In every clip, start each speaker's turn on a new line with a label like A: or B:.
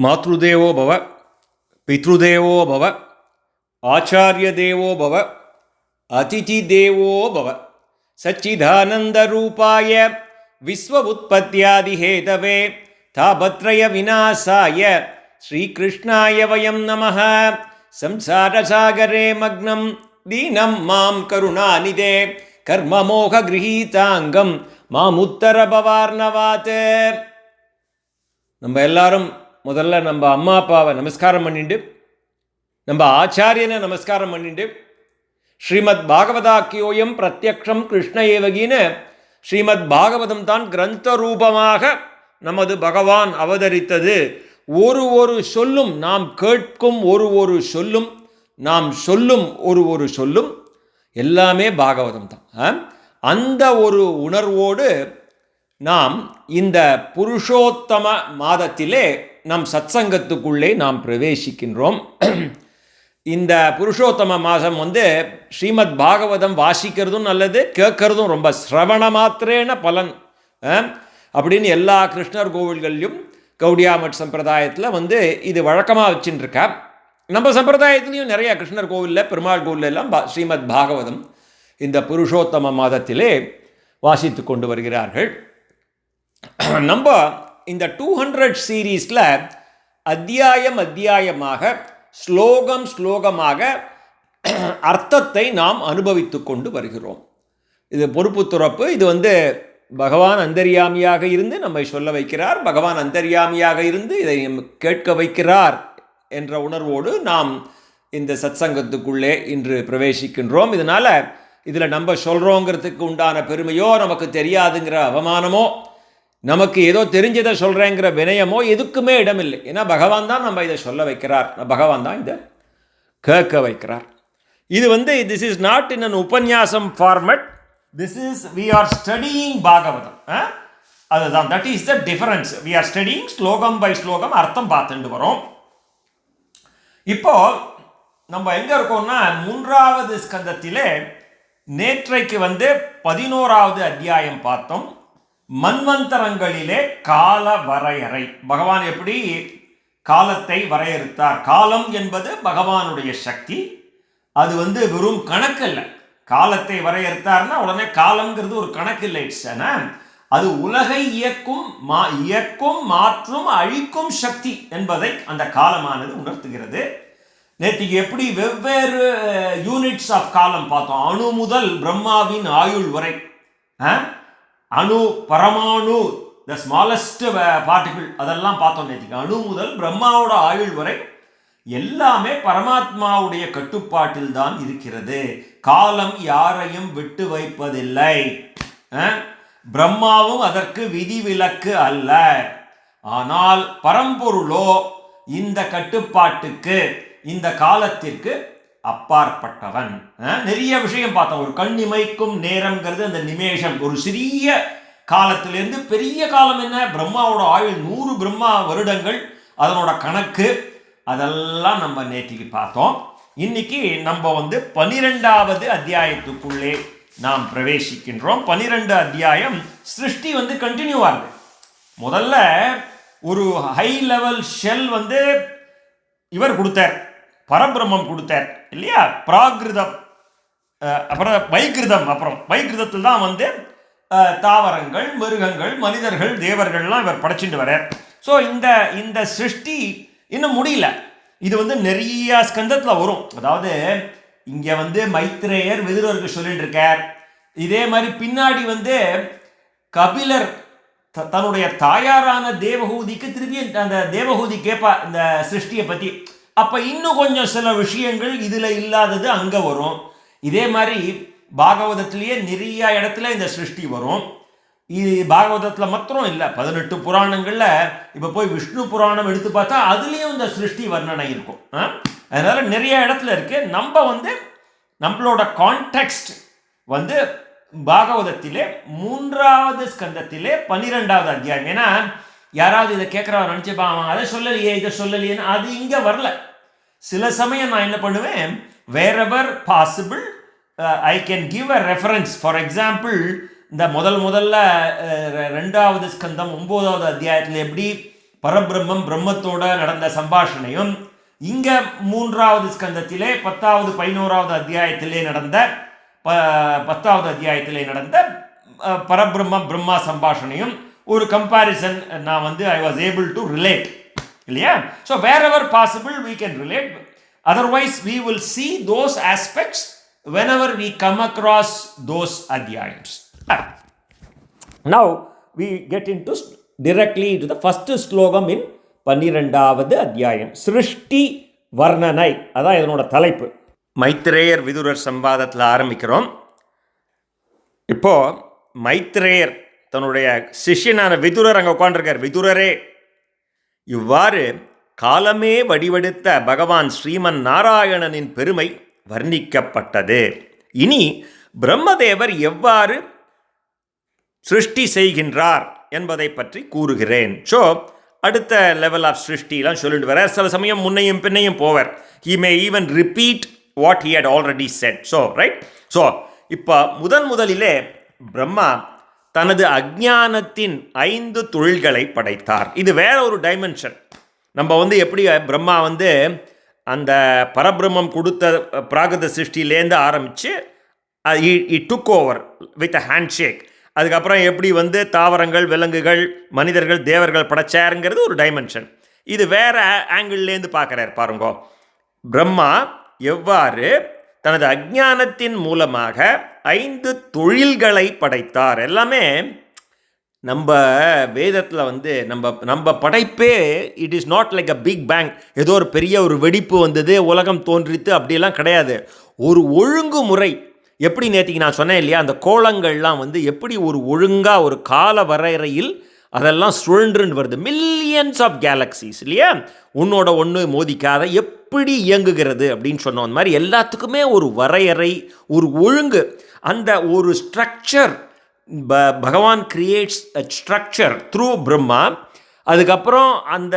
A: மாத்ருதேவோ பவ, பித்ருதேவோ பவ, ஆச்சாரிய தேவோ பவ, அதிதி தேவோ பவ, சச்சிதானந்த ரூபாய விஸ்வ உற்பத்தியாதி ஹேதவே தாபத்ரய விநாசாய ஸ்ரீகிருஷ்ணாய வயம் நமः. சம்சாரசாகரே மக்னம் தீனம் மாம் கருணாநிதே கர்மமோக கிரகீதாங்கம் மாமுத்தர பவார்ணவாத். நம்ம எல்லாரும் முதல்ல நம்ம அம்மா அப்பாவை நமஸ்காரம் பண்ணிட்டு, நம்ம ஆச்சாரியனை நமஸ்காரம் பண்ணிட்டு, ஸ்ரீமத் பாகவதாக்கியோயம் பிரத்யக்ஷம் கிருஷ்ண ஏவகின்னு ஸ்ரீமத் பாகவதம் தான் கிரந்த ரூபமாக நமது பகவான் அவதரித்தது. ஒரு சொல்லும், நாம் கேட்கும் ஒரு சொல்லும், நாம் சொல்லும் ஒரு சொல்லும் எல்லாமே பாகவதம் தான். அந்த ஒரு உணர்வோடு நாம் இந்த புருஷோத்தம மாதத்திலே நம் சத்சங்கத்துக்குள்ளே நாம் பிரவேசிக்கின்றோம். இந்த புருஷோத்தம மாதம் ஸ்ரீமத் பாகவதம் வாசிக்கிறதும் நல்லது, கேட்கறதும் ரொம்ப சிரவண மாத்திரேன பலன் அப்படின்னு எல்லா கிருஷ்ணர் கோவில்கள்லையும் கௌடியா மட் சம்பிரதாயத்தில் இது வழக்கமாக வச்சுட்டு இருக்கா. நம்ம சம்பிரதாயத்துலேயும் நிறையா கிருஷ்ணர் கோவிலில், பெருமாள் கோவிலில் எல்லாம் ஸ்ரீமத் பாகவதம் இந்த புருஷோத்தம மாதத்திலே வாசித்து கொண்டு வருகிறார்கள். நம்ம இந்த 200 சீரீஸில் அத்தியாயமாக ஸ்லோகமாக அர்த்தத்தை நாம் அனுபவித்து கொண்டு வருகிறோம். இது பொறுப்பு துறப்பு. இது பகவான் அந்தர்யாமியாக இருந்து நம்மை சொல்ல வைக்கிறார், பகவான் அந்தர்யாமியாக இருந்து இதை கேட்க வைக்கிறார் என்ற உணர்வோடு நாம் இந்த சத்சங்கத்துக்குள்ளே இன்று பிரவேசிக்கின்றோம். இதனால் இதில் நம்ம சொல்கிறோங்கிறதுக்கு உண்டான பெருமையோ, நமக்கு தெரியாதுங்கிற அவமானமோ, நமக்கு ஏதோ தெரிஞ்சதை சொல்கிறேங்கிற வினயமோ எதுக்குமே இடமில்லை. ஏன்னா பகவான் தான் நம்ம இதை சொல்ல வைக்கிறார், பகவான் தான் இதை கேட்க வைக்கிறார். இது this is not in an upanyasam format, this is we are studying Bhagavatam. அதுதான், that is the difference. We are studying slokam by slokam அர்த்தம் பார்த்துட்டு வரோம். இப்போ நம்ம எங்கே இருக்கோம்னா 3வது ஸ்கந்தத்திலே நேற்றைக்கு 11வது அத்தியாயம் பார்த்தோம். மன்வந்தரங்களிலே கால வரையறை. பகவான் எப்படி காலத்தை வரையறுத்தார். காலம் என்பது பகவானுடைய சக்தி. அது வெறும் கணக்கு இல்லை. காலத்தை வரையறுத்தார்னா உடனே காலம்ங்கிறது ஒரு கணக்கு இல்லை. அது உலகை இயக்கும் மாற்றும் அழிக்கும் சக்தி என்பதை அந்த காலமானது உணர்த்துகிறது. நேற்றுக்கு எப்படி வெவ்வேறு யூனிட்ஸ் ஆஃப் காலம் பார்த்தோம். அணு முதல் பிரம்மாவின் ஆயுள் வரை, அணு, பரமாணு, த ஸ்மாலஸ்ட் பார்ட்டிகிள், அதெல்லாம் பார்த்தோம் நேற்றுக்கு. அணு முதல் பிரம்மாவோட ஆயுள் வரை எல்லாமே பரமாத்மாவுடைய கட்டுப்பாட்டில் தான் இருக்கிறது. காலம் யாரையும் விட்டு வைப்பதில்லை. பிரம்மாவும் அதற்கு விதிவிலக்கு அல்ல. ஆனால் பரம்பொருளோ இந்த கட்டுப்பாட்டுக்கு, இந்த காலத்திற்கு அப்பாற்பட்டவன். நிறைய விஷயம் பார்த்தோம். ஒரு கண்ணிமைக்கும் நேரம்ங்கிறது அந்த நிமேஷம். ஒரு சிறிய காலத்திலிருந்து பெரிய காலம் என்ன, பிரம்மாவோட ஆயுள் 100 பிரம்மா வருடங்கள், அதனோட கணக்கு, அதெல்லாம் நம்ம நேற்றுக்கு பார்த்தோம். இன்னைக்கு நம்ம 12வது அத்தியாயத்துக்குள்ளே நாம் பிரவேசிக்கின்றோம். 12 அத்தியாயம் சிருஷ்டி கண்டினியூ ஆகுது. முதல்ல ஒரு ஹை லெவல் ஷெல் இவர் கொடுத்தார், பரபிரம்மம் கொடுத்தார் இல்லையா, பிராகிருதம், அப்புறம் வைகிருதம். அப்புறம் வைகிருதத்தில் தான் தாவரங்கள், மிருகங்கள், மனிதர்கள், தேவர்கள்லாம் இவர் படைச்சிட்டு வரார். ஸோ இந்த சிருஷ்டி இன்னும் முடியல. இது நிறைய ஸ்கந்தத்தில் வரும். அதாவது இங்கே மைத்ரேயர் விதுரருக்கு சொல்லிட்டு இருக்கார். இதே மாதிரி பின்னாடி கபிலர் தன்னுடைய தாயாரான தேவஹூதிக்கு திருப்பி அந்த தேவஹூதி கேட்பா இந்த சிருஷ்டியை பற்றி. அப்போ இன்னும் கொஞ்சம் சில விஷயங்கள் இதில் இல்லாதது அங்கே வரும். இதே மாதிரி பாகவதத்திலேயே நிறைய இடத்துல இந்த சிருஷ்டி வரும். இது பாகவதத்தில் மாத்திரம் இல்லை, 18 புராணங்களில் இப்போ போய் விஷ்ணு புராணம் எடுத்து பார்த்தா அதுலேயும் இந்த சிருஷ்டி வர்ணனை இருக்கும். அதனால் நிறைய இடத்துல இருக்குது. நம்ம நம்மளோட கான்டெக்ஸ்ட் பாகவதத்திலே 3வது ஸ்கந்தத்திலே 12வது அத்தியாயம். ஏன்னா யாராவது இதை கேட்குறவங்க நினச்சிப்பாங்க, அதை சொல்லலையே இதை சொல்லலையேன்னு. அது இங்கே வரல. சில சமயம் நான் என்ன பண்ணுவேன், wherever possible I can give a reference. For example, இந்த முதல்ல 2வது ஸ்கந்தம் 9வது அத்தியாயத்தில் எப்படி பரபிரம்மம் பிரம்மத்தோட நடந்த சம்பாஷணையும், இங்கே 3வது ஸ்கந்தத்திலே 10வது 11வது அத்தியாயத்திலே நடந்த 10வது அத்தியாயத்திலே நடந்த பரபிரம்ம பிரம்மா சம்பாஷணையும் ஒரு கம்பேரிசன் நான் வந்து I was able to relate இல்லையா. So wherever possible we can relate, otherwise we will see those aspects whenever we come across those adhyayams. Now we get into directly into the first ஸ்லோகம் in 12வது அத்தியாயம், சிருஷ்டி வர்ணனை. அதான் இதனோட தலைப்பு. மைத்ரேயர் விதுரர் சம்வாதத்தில் ஆரம்பிக்கிறோம். இப்போ மைத்ரேயர் தன்னுடைய சிஷ்யனான விதுரர் அங்கே உட்காண்டிருக்கார். விதுரரே, இவ்வாறு காலமே வடிவெடுத்த பகவான் ஸ்ரீமன் நாராயணனின் பெருமை வர்ணிக்கப்பட்டது. இனி பிரம்மதேவர் எவ்வாறு சிருஷ்டி செய்கின்றார் என்பதை பற்றி கூறுகிறேன். ஸோ அடுத்த லெவல் ஆஃப் சிருஷ்டிலாம் சொல்லிட்டு வர, சில சமயம் முன்னையும் பின்னையும் போவர். He may even repeat what he had already said. So right. So இப்போ முதலிலே பிரம்மா தனது அஜ்ஞானத்தின் 5 தொழில்களை படைத்தார். இது வேற ஒரு டைமென்ஷன். நம்ம வந்து எப்படி பிரம்மா வந்து அந்த பரபிரம்மம் கொடுத்த பிராகிருத சிருஷ்டிலேருந்து ஆரம்பித்து he took over with a handshake. அதுக்கப்புறம் எப்படி வந்து தாவரங்கள், விலங்குகள், மனிதர்கள், தேவர்கள் படைச்சாருங்கிறது ஒரு டைமென்ஷன். இது வேற ஆங்கிள்லேருந்து பார்க்குறார் பாருங்க. பிரம்மா எவ்வாறு தனது அஜ்ஞானத்தின் மூலமாக 5 தொழில்களை படைத்தார். எல்லாமே நம்ம வேதத்தில் வந்து நம்ம படைப்பே it is not like a big bang, ஏதோ ஒரு பெரிய ஒரு வெடிப்பு வந்தது உலகம் தோன்றித்து அப்படியெல்லாம் கிடையாது. ஒரு ஒழுங்குமுறை. எப்படி நேற்றுக்கு நான் சொன்னேன் இல்லையா, அந்த கோளங்கள்லாம் வந்து எப்படி ஒரு ஒழுங்காக ஒரு கால வரையறையில் அதெல்லாம் சுழன்றுன்னு வருது. மில்லியன்ஸ் ஆஃப் கேலக்சிஸ் இல்லையா, ஒன்றோட ஒன்று மோதிக்காத எப்படி இயங்குகிறது அப்படின்னு சொன்னோம். அந்த மாதிரி எல்லாத்துக்குமே ஒரு வரையறை, ஒரு ஒழுங்கு, அந்த ஒரு ஸ்ட்ரக்சர். பகவான் creates a structure through Brahma. அதுக்கப்புறம் அந்த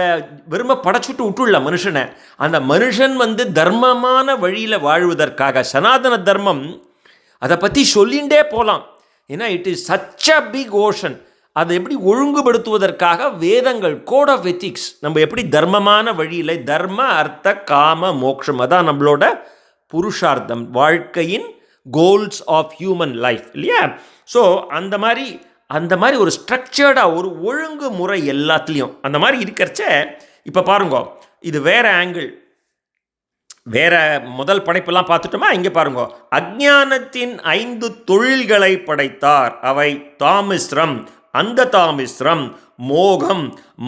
A: வெறுமை படைச்சுட்டு விட்டுள்ள மனுஷனை, அந்த மனுஷன் வந்து தர்மமான வழியில் வாழ்வதற்காக சனாதன தர்மம் அதை பற்றி சொல்லிகிட்டே போகலாம். ஏன்னா it is such a big ocean. அதை எப்படி ஒழுங்குபடுத்துவதற்காக வேதங்கள், கோட் ஆஃப் எத்திக்ஸ், நம்ம எப்படி தர்மமான வழியில், தர்ம அர்த்த காம மோக்ஷம், அதான் நம்மளோட புருஷார்த்தம், வாழ்க்கையின் கோல்ஸ் ஆஃப் ஹியூமன் லைஃப் இல்லையா. ஸோ அந்த மாதிரி ஒரு ஸ்ட்ரக்சர்டாக ஒரு ஒழுங்கு முறை எல்லாத்துலேயும் அந்த மாதிரி இருக்கிறச்ச. இப்போ பாருங்க, இது வேற ஆங்கிள், வேற முதல் படைப்பெல்லாம் பார்த்துட்டோமா. இங்கே பாருங்க, அஜ்ஞானத்தின் 5 தொழில்களை படைத்தார். அவை தாமிஸ்ரம், அந்த தாமிஸ்ரம், மோகம்,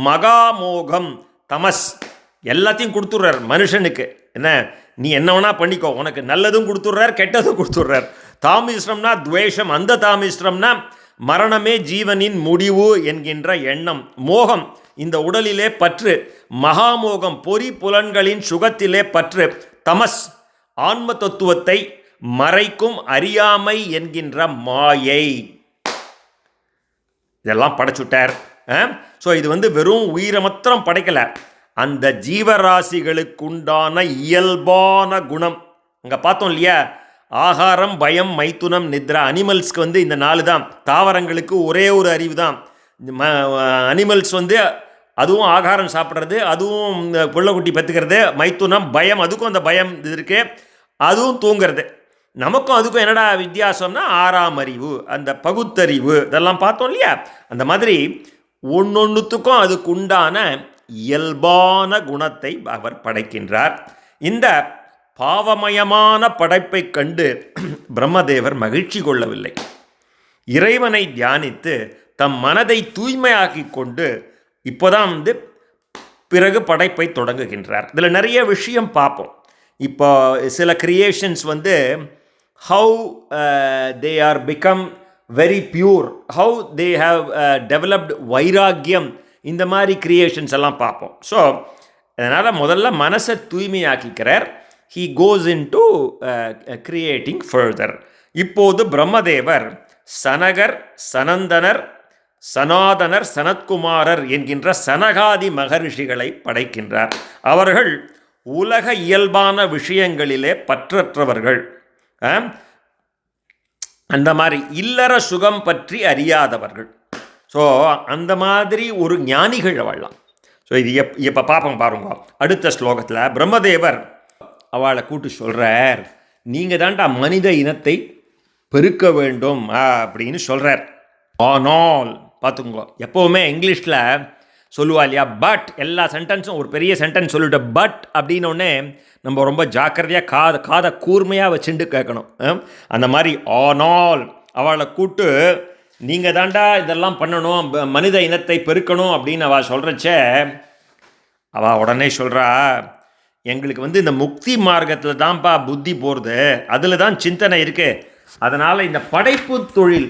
A: மகாமோகம், தமஸ். எல்லாத்தையும் கொடுத்துட்றார் மனுஷனுக்கு. என்ன, நீ என்ன வேணா பண்ணிக்கோ, உனக்கு நல்லதும் கொடுத்துட்றார், கெட்டதும் கொடுத்துட்றார். தாமிஸ்ரம்னா துவேஷம், அந்த தாமிஸ்ரம்னா மரணமே ஜீவனின் முடிவு என்கின்ற எண்ணம். மோகம், இந்த உடலிலே பற்று. மகாமோகம், பொறி புலன்களின் சுகத்திலே பற்று. தமஸ், ஆன்ம தத்துவத்தை மறைக்கும் அறியாமை என்கின்ற மாயை. இதெல்லாம் படைச்சுட்டார். ஸோ இது வந்து வெறும் உயிரை மாத்திரம் படைக்கலை, அந்த ஜீவராசிகளுக்குண்டான இயல்பான குணம். அங்கே பார்த்தோம் இல்லையா, ஆகாரம், பயம், மைத்துனம், நித்ரா. அனிமல்ஸ்க்கு வந்து இந்த 4 தான். தாவரங்களுக்கு ஒரே ஒரு அறிவு தான். அனிமல்ஸ் வந்து அதுவும் ஆகாரம் சாப்பிட்றது, அதுவும் புள்ளக்குட்டி பெற்றுக்கிறது, மைத்துனம் பயம், அதுக்கும் அந்த பயம் இது இருக்குது, அதுவும் தூங்கிறது. நமக்கும் அதுக்கும் என்னடா வித்தியாசம்னா 6ஆம் அறிவு, அந்த பகுத்தறிவு, இதெல்லாம் பார்த்தோம் இல்லையா. அந்த மாதிரி ஒன்னொன்றுத்துக்கும் அதுக்கு உண்டான இயல்பான குணத்தை அவர் படைக்கின்றார். இந்த பாவமயமான படைப்பை கண்டு பிரம்மதேவர் மகிழ்ச்சி கொள்ளவில்லை. இறைவனை தியானித்து தம் மனதை தூய்மையாக்கி கொண்டு இப்போதான் வந்து பிறகு படைப்பை தொடங்குகின்றார். இதில் நிறைய விஷயம் பார்ப்போம். இப்போ சில கிரியேஷன்ஸ் வந்து how they are become very pure, how they have developed வைராக்கியம், இந்த மாதிரி கிரியேஷன்ஸ் எல்லாம் பார்ப்போம். ஸோ அதனால் முதல்ல மனசை தூய்மையாக்கிக்கிறார். he goes into creating further. இப்போது பிரம்மதேவர் சனகர், சனந்தனர், சனாதனர், சனத்குமாரர் என்கின்ற சனகாதி மகரிஷிகளை படைக்கின்றார். அவர்கள் உலக இயல்பான விஷயங்களிலே பற்றற்றவர்கள். அந்த மாதிரி இல்லற சுகம் பற்றி அறியாதவர்கள். ஸோ அந்த மாதிரி ஒரு ஞானிகள் வாழலாம். ஸோ இது இப்போ பார்ப்போம் பாருங்க. அடுத்த ஸ்லோகத்தில் பிரம்மதேவர் அவளை கூட்டு சொல்கிறார், நீங்கள் தான்டா மனித இனத்தை பெருக்க வேண்டும் அப்படின்னு சொல்கிறார். ஆனால் பார்த்துங்க, எப்போவுமே இங்கிலீஷில் சொல்லுவா இல்லையா, பட் எல்லா சென்டென்ஸும் ஒரு பெரிய சென்டென்ஸ் சொல்லிவிட்டு பட் அப்படின்னோடனே நம்ம ரொம்ப ஜாக்கிரதையாக காதை கூர்மையாக வச்சுட்டு கேட்கணும். அந்த மாதிரி ஆனால் அவளை கூட்டு நீங்கள் தாண்டா இதெல்லாம் பண்ணணும், மனித இனத்தை பெருக்கணும் அப்படின்னு அவள் சொல்கிறச்சே அவள் உடனே சொல்கிறா, எங்களுக்கு இந்த முக்தி மார்க்கத்தில் தான்ப்பா புத்தி போகிறது, அதில் தான் சிந்தனை இருக்குது. அதனால் இந்த படைப்பு தொழில்,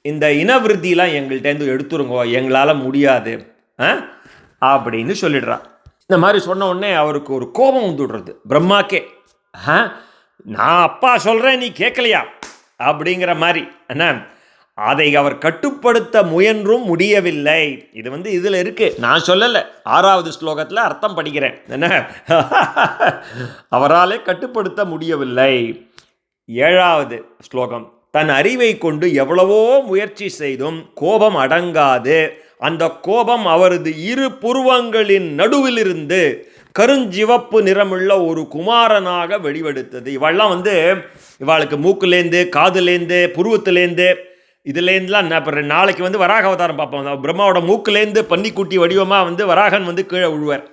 A: இந்த இனவிருத்திலாம் எங்கள்கிட்டேருந்து எடுத்துருங்கோ, எங்களால் முடியாது அப்படின்னு சொல்லிடுறா. இந்த மாதிரி சொன்ன உடனே அவருக்கு ஒரு கோபம் வந்துடுறது பிரம்மாக்கே. நான் அப்பா சொல்கிறேன் நீ கேட்கலையா அப்படிங்கிற மாதிரி. என்ன, அதை அவர் கட்டுப்படுத்த முயன்றும் முடியவில்லை. இது இதில் இருக்குது, நான் சொல்லலை, 6வது ஸ்லோகத்தில் அர்த்தம் படிக்கிறேன். என்ன, அவராலே கட்டுப்படுத்த முடியவில்லை. 7வது ஸ்லோகம், தன் அறிவை கொண்டு எவ்வளவோ முயற்சி செய்தும் கோபம் அடங்காது. அந்த கோபம் அவரது இரு புருவங்களின் நடுவிலிருந்து கருஞ்சிவப்பு நிறமுள்ள ஒரு குமாரனாக வெளிவெடுத்தது. இவெல்லாம் இவாளுக்கு மூக்குலேருந்து, காதுலேருந்து, புருவத்துலேருந்து, இதுலேருந்துலாம் அப்புறம் நாளைக்கு வராக அவதாரம் பார்ப்போம். பிரம்மாவோட மூக்குலேருந்து பன்னிக்குட்டி வடிவமாக வராகன் கீழே விழுவார்.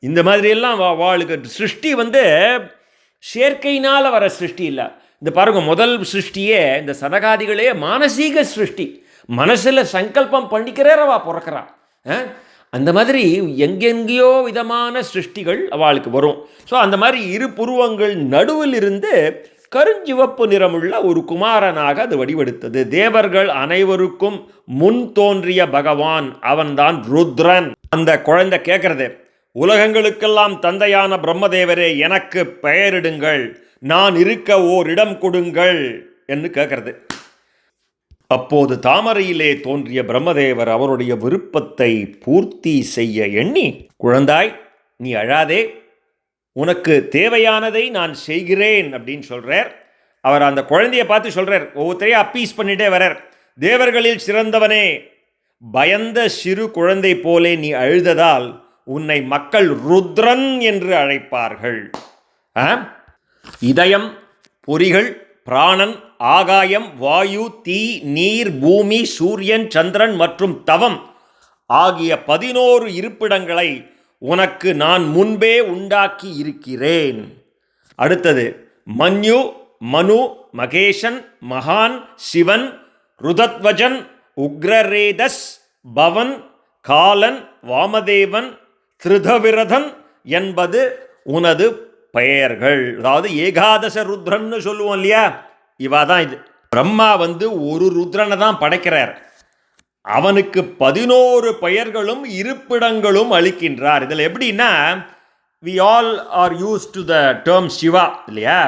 A: இந்த மாதிரியெல்லாம் வாளுக்கு சிருஷ்டி செயற்கையினால் வர சிருஷ்டி இல்லை. இந்த பாருங்க, முதல் சிருஷ்டியே இந்த சனகாதிகளே மானசீக சிருஷ்டி, மனசில் சங்கல்பம் பண்ணிக்கிறவா பிறக்கிறா. அந்த மாதிரி எங்கெங்கேயோ விதமான சிருஷ்டிகள் அவளுக்கு வரும். ஸோ அந்த மாதிரி இரு புருவங்கள் நடுவில் இருந்து கருஞ்சிவப்பு நிறமுள்ள ஒரு குமாரனாக அது வடிவெடுத்தது. தேவர்கள் அனைவருக்கும் முன் தோன்றிய பகவான் அவன்தான் ருத்ரன். அந்த குழந்தை கேட்கறது, உலகங்களுக்கெல்லாம் தந்தையான பிரம்மதேவரே எனக்கு பெயரிடுங்கள், நான் இருக்க ஓரிடம் கொடுங்கள் என்று கேட்கறது. அப்போது தாமரையிலே தோன்றிய பிரம்மதேவர் அவருடைய விருப்பத்தை பூர்த்தி செய்ய எண்ணி, குழந்தாய் நீ அழாதே, உனக்கு தேவையானதை நான் செய்கிறேன் அப்படின்னு சொல்கிறார். அவர் அந்த குழந்தையை பார்த்து சொல்கிறார், ஒவ்வொருத்தரையும் அப்பீஸ் பண்ணிட்டே வரார். தேவர்களில் சிறந்தவனே, பயந்த சிறு குழந்தை போலே நீ அழுததால் உன்னை மக்கள் ருத்ரன் என்று அழைப்பார்கள். இதயம், பொறிகள், பிராணன், ஆகாயம், வாயு, தீ, நீர், பூமி, சூரியன், சந்திரன் மற்றும் தவம் ஆகிய 11 இருப்பிடங்களை உனக்கு நான் முன்பே உண்டாக்கி இருக்கிறேன். அடுத்தது மன்யு, மனு, மகேஷன், மகான், சிவன், ருதத்வஜன், உக்ரரேதஸ், பவன், காலன், வாமதேவன், திருதவிரதன் என்பது உனது பெயர்கள். அதாவது ஏகாதச ருத்ரன்னு சொல்லுவோம் இல்லையா, இவா தான் இது. பிரம்மா ஒரு ருத்ரனை தான் படைக்கிறார், அவனுக்கு 11 பெயர்களும் இருப்பிடங்களும் அளிக்கின்றார். இதில் எப்படின்னா, we all are used to the term Siva இல்லையா.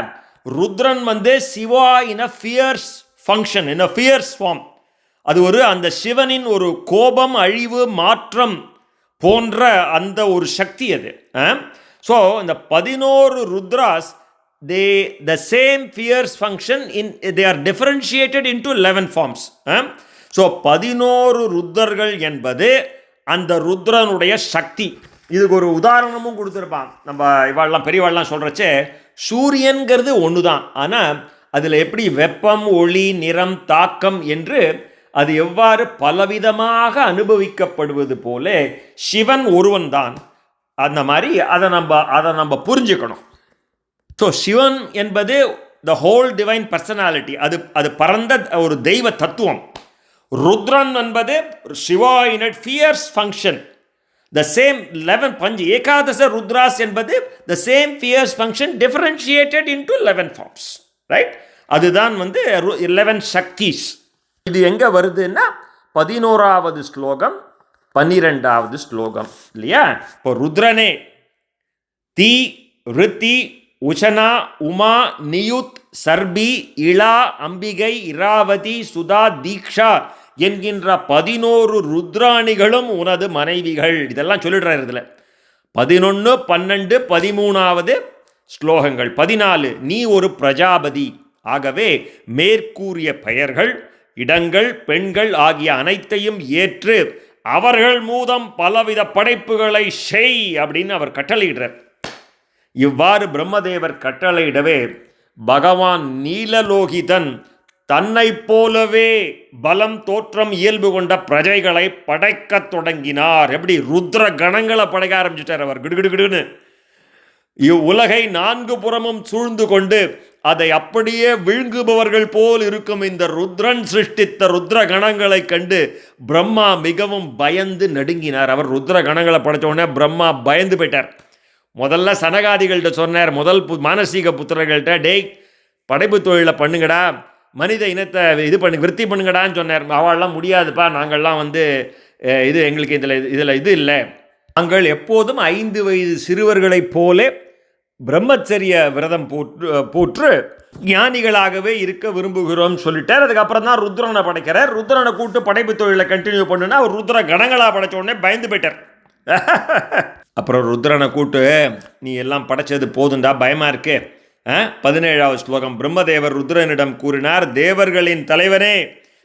A: Rudran Siva in a fierce function, in a fierce form. அது அந்த சிவனின் ஒரு கோபம், அழிவு, மாற்றம் போன்ற அந்த ஒரு சக்தி அது. ஸோ இந்த 11 Rudra's, the same fierce function, they are differentiated into 11 forms. So 11 ருத்ரர்கள் என்பது அந்த ருத்ரனுடைய சக்தி. இதுக்கு ஒரு உதாரணமும் கொடுத்துருப்பான். நம்ம இவாள்லாம் பெரியவாள்லாம் சொல்கிறச்சே, சூரியன்கிறது ஒன்று தான், ஆனால் அதில் எப்படி வெப்பம், ஒளி, நிறம், தாக்கம் என்று அது எவ்வாறு பலவிதமாக அனுபவிக்கப்படுவது போல சிவன் ஒருவன் தான். அந்த மாதிரி அதை நம்ம புரிஞ்சுக்கணும். ஸோ சிவன் என்பது த ஹோல் டிவைன் பர்சனாலிட்டி, அது பரந்த ஒரு தெய்வ தத்துவம். ருத்ரன் என்பது Shiva in a fierce function. The same 11 பஞ்சு ஏகாதச ருத்ராஸ் என்பது the same fierce function differentiated into 11 forms, right? அதுதான் 11 சக்திஸ். இது எங்கே வருதுன்னா 11வது ஸ்லோகம் 12வது ஸ்லோகம் இல்லையா. இப்போ ருத்ரனே தீ, ரித்தி, உச்சனா, உமா, நியுத், சர்பி, இளா, அம்பிகை, இராவதி, சுதா, தீக்ஷா என்கின்ற 11 ருத்ராணிகளும் உனது மனைவிகள். இதெல்லாம் சொல்லிடுறாரு இதில். 11, 12, 13வது ஸ்லோகங்கள். 14 நீ ஒரு பிரஜாபதி. ஆகவே மேற்கூறிய பெயர்கள், இடங்கள், பெண்கள் ஆகிய அனைத்தையும் ஏற்று அவர்கள் மூலம் பலவித படைப்புகளை செய் அப்படின்னு அவர் கட்டளையிடுறார். இவ்வாறு பிரம்மதேவர் கட்டளையிடவே பகவான் நீலலோகிதன் தன்னை போலவே பலம் தோற்றம் இயல்பு கொண்ட பிரஜைகளை படைக்க தொடங்கினார். எப்படி ருத்ர கணங்களை படைக்க ஆரம்பிச்சிட்டார் அவர் கிடுகிடுகிடுன்னு. இவ்வுலகை 4 புறமும் சூழ்ந்து கொண்டு அதை அப்படியே விழுங்குபவர்கள் போல் இருக்கும் இந்த ருத்ரன் சிருஷ்டித்த ருத்ர கணங்களை கண்டு பிரம்மா மிகவும் பயந்து நடுங்கினார். அவர் ருத்ர கணங்களை படைச்ச உடனே பிரம்மா பயந்து போயிட்டார். முதல்ல சனகாதிகள்கிட்ட சொன்னார், முதல் மானசீக புத்திரர்கள்ட்ட, டேய் படைப்பு தொழிலை பண்ணுங்கடா, மனித இனத்தை விருத்தி பண்ணுங்கடான்னு சொன்னார். அவள்லாம் முடியாதுப்பா, நாங்கள்லாம் இது எங்களுக்கு இதில் இது இல்லை, நாங்கள் எப்போதும் 5 வயது சிறுவர்களைப் போல பிரம்மச்சரிய விரதம் போற்று ஞானிகளாகவே இருக்க விரும்புகிறோம் சொல்லிட்டார். அதுக்கப்புறம் தான் ருத்ரனை படைக்கிறார். ருத்ரனை கூட்டு படைப்பு தொழிலை கண்டினியூ பண்ணுன்னா அவர் ருத்ர கணங்களாக படைச்ச உடனே பயந்து போயிட்டார். அப்புறம் ருத்ரனை கூட்டு, நீ எல்லாம் படைச்சது போதுண்டா, பயமாக இருக்கு. 17வது ஸ்லோகம். பிரம்மதேவர் ருத்ரனிடம் கூறினார், தேவர்களின் தலைவனே,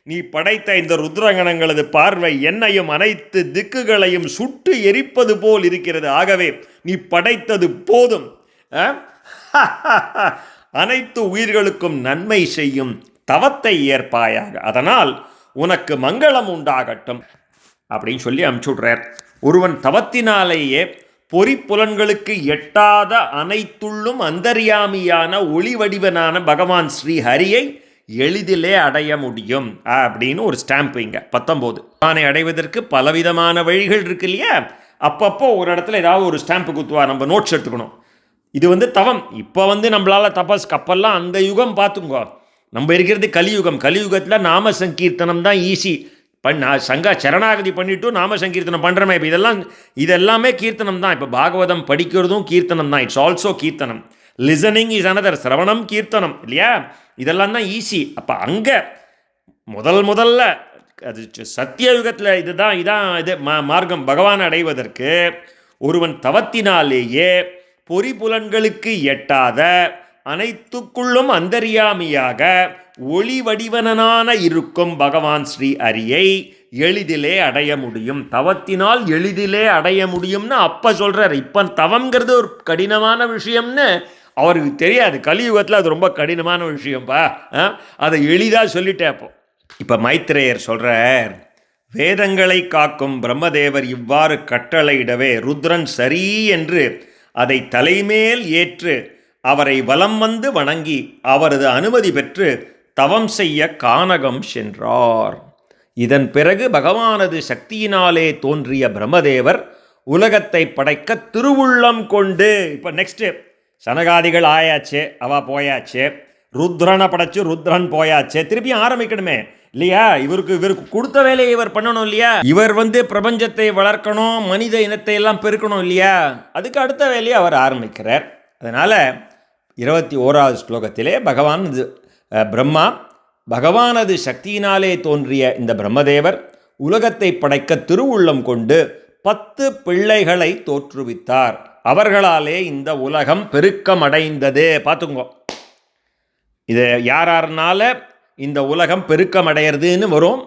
A: நீ படைத்த இந்த ருத்ரகணங்களது பார்வை என்னையும் அனைத்து திக்குகளையும் சுட்டு எரிப்பது போல் இருக்கிறது. ஆகவே நீ படைத்தது போதும். அனைத்து உயிர்களுக்கும் நன்மை செய்யும் தவத்தை ஏற்பாயாக, அதனால் உனக்கு மங்களம் உண்டாகட்டும் அப்படின்னு சொல்லி அனுப்பிச்சுடுறார். ஒருவன் தவத்தினாலேயே பொறிப்புலன்களுக்கு எட்டாத அனைத்துள்ளும் அந்தர்யாமியான ஒளி வடிவனான பகவான் ஸ்ரீ ஹரியை எளிதிலே அடைய முடியும் அப்படின்னு ஒரு ஸ்டாம்ப் இங்க 19. தானே அடைவதற்கு பலவிதமான வழிகள் இருக்கு இல்லையா? அப்பப்போ ஒரு இடத்துல ஏதாவது ஒரு ஸ்டாம்ப் குத்துவா, நம்ம நோட்ஸ் எடுத்துக்கணும். இது தவம். இப்போ நம்மளால தபஸ் கப்பல்லாம் அந்த யுகம் பார்த்துங்கோ. நம்ம இருக்கிறது கலியுகம். கலியுகத்தில் நாம சங்கீர்த்தனம் தான் ஈஸி. சரணாகதி பண்ணிவிட்டு நாம சங்கீர்த்தனம் பண்ணுறமே. இப்போ இதெல்லாமே கீர்த்தனம் தான். இப்போ பாகவதம் படிக்கிறதும் கீர்த்தனம் தான். It's also Keerthanam. Listening is another. சிரவணம் கீர்த்தனம் இல்லையா? இதெல்லாம் தான் ஈஸி. அப்போ அங்கே முதல்ல அது சத்தியயுகத்தில் இதான் மார்க்கம். பகவான் அடைவதற்கு ஒருவன் தவத்தினாலேயே பொறிப்புலன்களுக்கு எட்டாத அனைத்துக்குள்ளும் அந்தர்யாமியாக ஒளி வடிவனான இருக்கும் பகவான் ஸ்ரீ ஹரியை எளிதிலே அடைய முடியும். தவத்தினால் எளிதிலே அடைய முடியும்னு அப்போ சொல்கிறார். இப்போ தவங்கிறது ஒரு கடினமான விஷயம்னு அவருக்கு தெரியாது. கலியுகத்தில் அது ரொம்ப கடினமான விஷயம்ப்பா. அதை எளிதாக சொல்லிட்டேன். இப்போ மைத்ரேயர் சொல்கிறார், வேதங்களை காக்கும் பிரம்மதேவர் இவ்வாறு கட்டளையிடவே ருத்ரன் சரி என்று அதை தலைமேல் ஏற்று அவரை வலம் வந்து வணங்கி அவரது அனுமதி பெற்று தவம் செய்ய கானகம் சென்றார். இதன் பிறகு பகவானது சக்தியினாலே தோன்றிய பிரம்மதேவர் உலகத்தை படைக்க திருவுள்ளம் கொண்டு, இப்போ நெக்ஸ்ட்டு சனகாதிகள் ஆயாச்சு, அவ போயாச்சு, ருத்ரனை படைச்சு ருத்ரன் போயாச்சு, திருப்பி ஆரம்பிக்கணுமே இல்லையா? இவருக்கு கொடுத்த வேலையை இவர் பண்ணணும் இல்லையா? இவர் பிரபஞ்சத்தை வளர்க்கணும், மனித இனத்தை எல்லாம் பெருக்கணும் இல்லையா? அதுக்கு அடுத்த வேலையை அவர் ஆரம்பிக்கிறார். அதனால் 21வது ஸ்லோகத்திலே பிரம்மா பகவானது சக்தியினாலே தோன்றிய இந்த பிரம்மதேவர் உலகத்தை படைக்க திருவுள்ளம் கொண்டு 10 பிள்ளைகளை தோற்றுவித்தார். அவர்களாலே இந்த உலகம் பெருக்கமடைந்தது. பார்த்துங்கோ, இது யாராருனால இந்த உலகம் பெருக்கமடைகிறதுன்னு வரும்.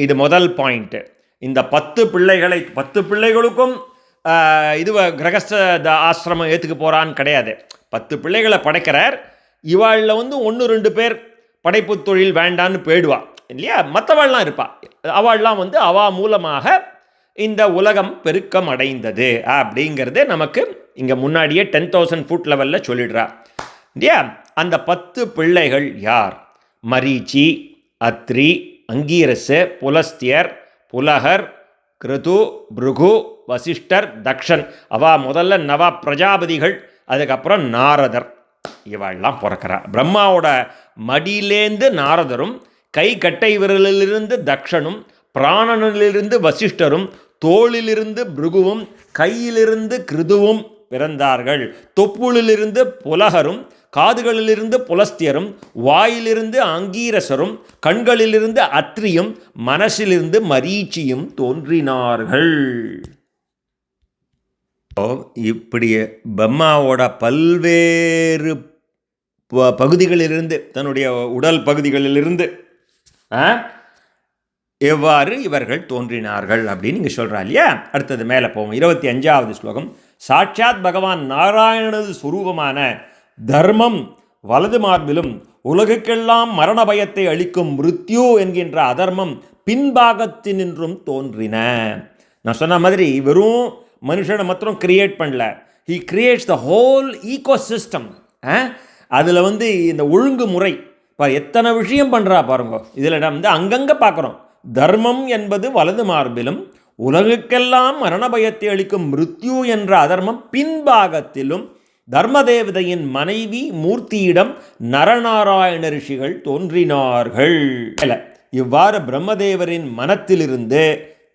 A: இது முதல் பாயிண்ட்டு. இந்த 10 பிள்ளைகளுக்கும் கிரகஸ்த ஆசிரமம் ஏற்றுக்க போகிறான்னு கிடையாது. 10 பிள்ளைகளை படைக்கிறார். இவாளில் 1-2 பேர் படைப்பு தொழில் வேண்டான்னு போயிடுவா இல்லையா? மற்றவாள்லாம் இருப்பா. அவள்லாம் அவா மூலமாக இந்த உலகம் பெருக்கம் அடைந்தது அப்படிங்கிறது நமக்கு இங்கே முன்னாடியே 10,000 ஃபுட் லெவலில் சொல்லிடுறா இல்லையா? அந்த 10 பிள்ளைகள் யார்? மரீச்சி, அத்ரி, அங்கீரசு, புலஸ்தியர், புலகர், கிருது, பிருகு, வசிஷ்டர், தக்ஷன். அவா முதல்ல நவ பிரஜாபதிகள், அதுக்கப்புறம் நாரதர். இவெல்லாம் பிறக்கிறா. பிரம்மாவோட மடியிலேருந்து நாரதரும், கை கட்டை விரலிலிருந்து தக்ஷனும், பிராணனிலிருந்து வசிஷ்டரும், தோளிலிருந்து பிருகுவும், கையிலிருந்து கிருதுவும் பிறந்தார்கள். தொப்புளிலிருந்து புலகரும், காதுகளிலிருந்து புலஸ்தியரும், வாயிலிருந்து அங்கீரசரும், கண்களிலிருந்து அத்ரியும், மனசிலிருந்து மரீச்சியும் தோன்றினார்கள். இப்படி பிரம்மாவோட பல்வேறு பகுதிகளிலிருந்து, தன்னுடைய உடல் பகுதிகளிலிருந்து எவ்வாறு இவர்கள் தோன்றினார்கள் அப்படின்னு இங்கே சொல்கிறா இல்லையா. அடுத்தது மேலே போவோம். 25வது ஸ்லோகம். சாட்சாத் பகவான் நாராயணனது சுரூபமான தர்மம் வலது மார்பிலும் உலகுக்கெல்லாம் மரண பயத்தை அளிக்கும் மிருத்யு என்கின்ற அதர்மம் பின்பாகத்தினின்றும் தோன்றின. நான் சொன்ன மாதிரி வெறும் மனுஷனை மாத்திரம் கிரியேட் பண்ணல, he creates the whole ecosystem. அதில் இந்த ஒழுங்குமுறை எத்தனை விஷயம் பண்ணுறா பாருங்க. இதில் அங்கங்கே பார்க்குறோம். தர்மம் என்பது வலது மார்பிலும் உலகுக்கெல்லாம் மரண பயத்தை அளிக்கும் மிருத்யு என்ற அதர்மம் பின்பாகத்திலும் தர்மதேவதையின் மனைவி மூர்த்தியிடம் நரநாராயண ரிஷிகள் தோன்றினார்கள். இவ்வாறு பிரம்மதேவரின் மனத்திலிருந்து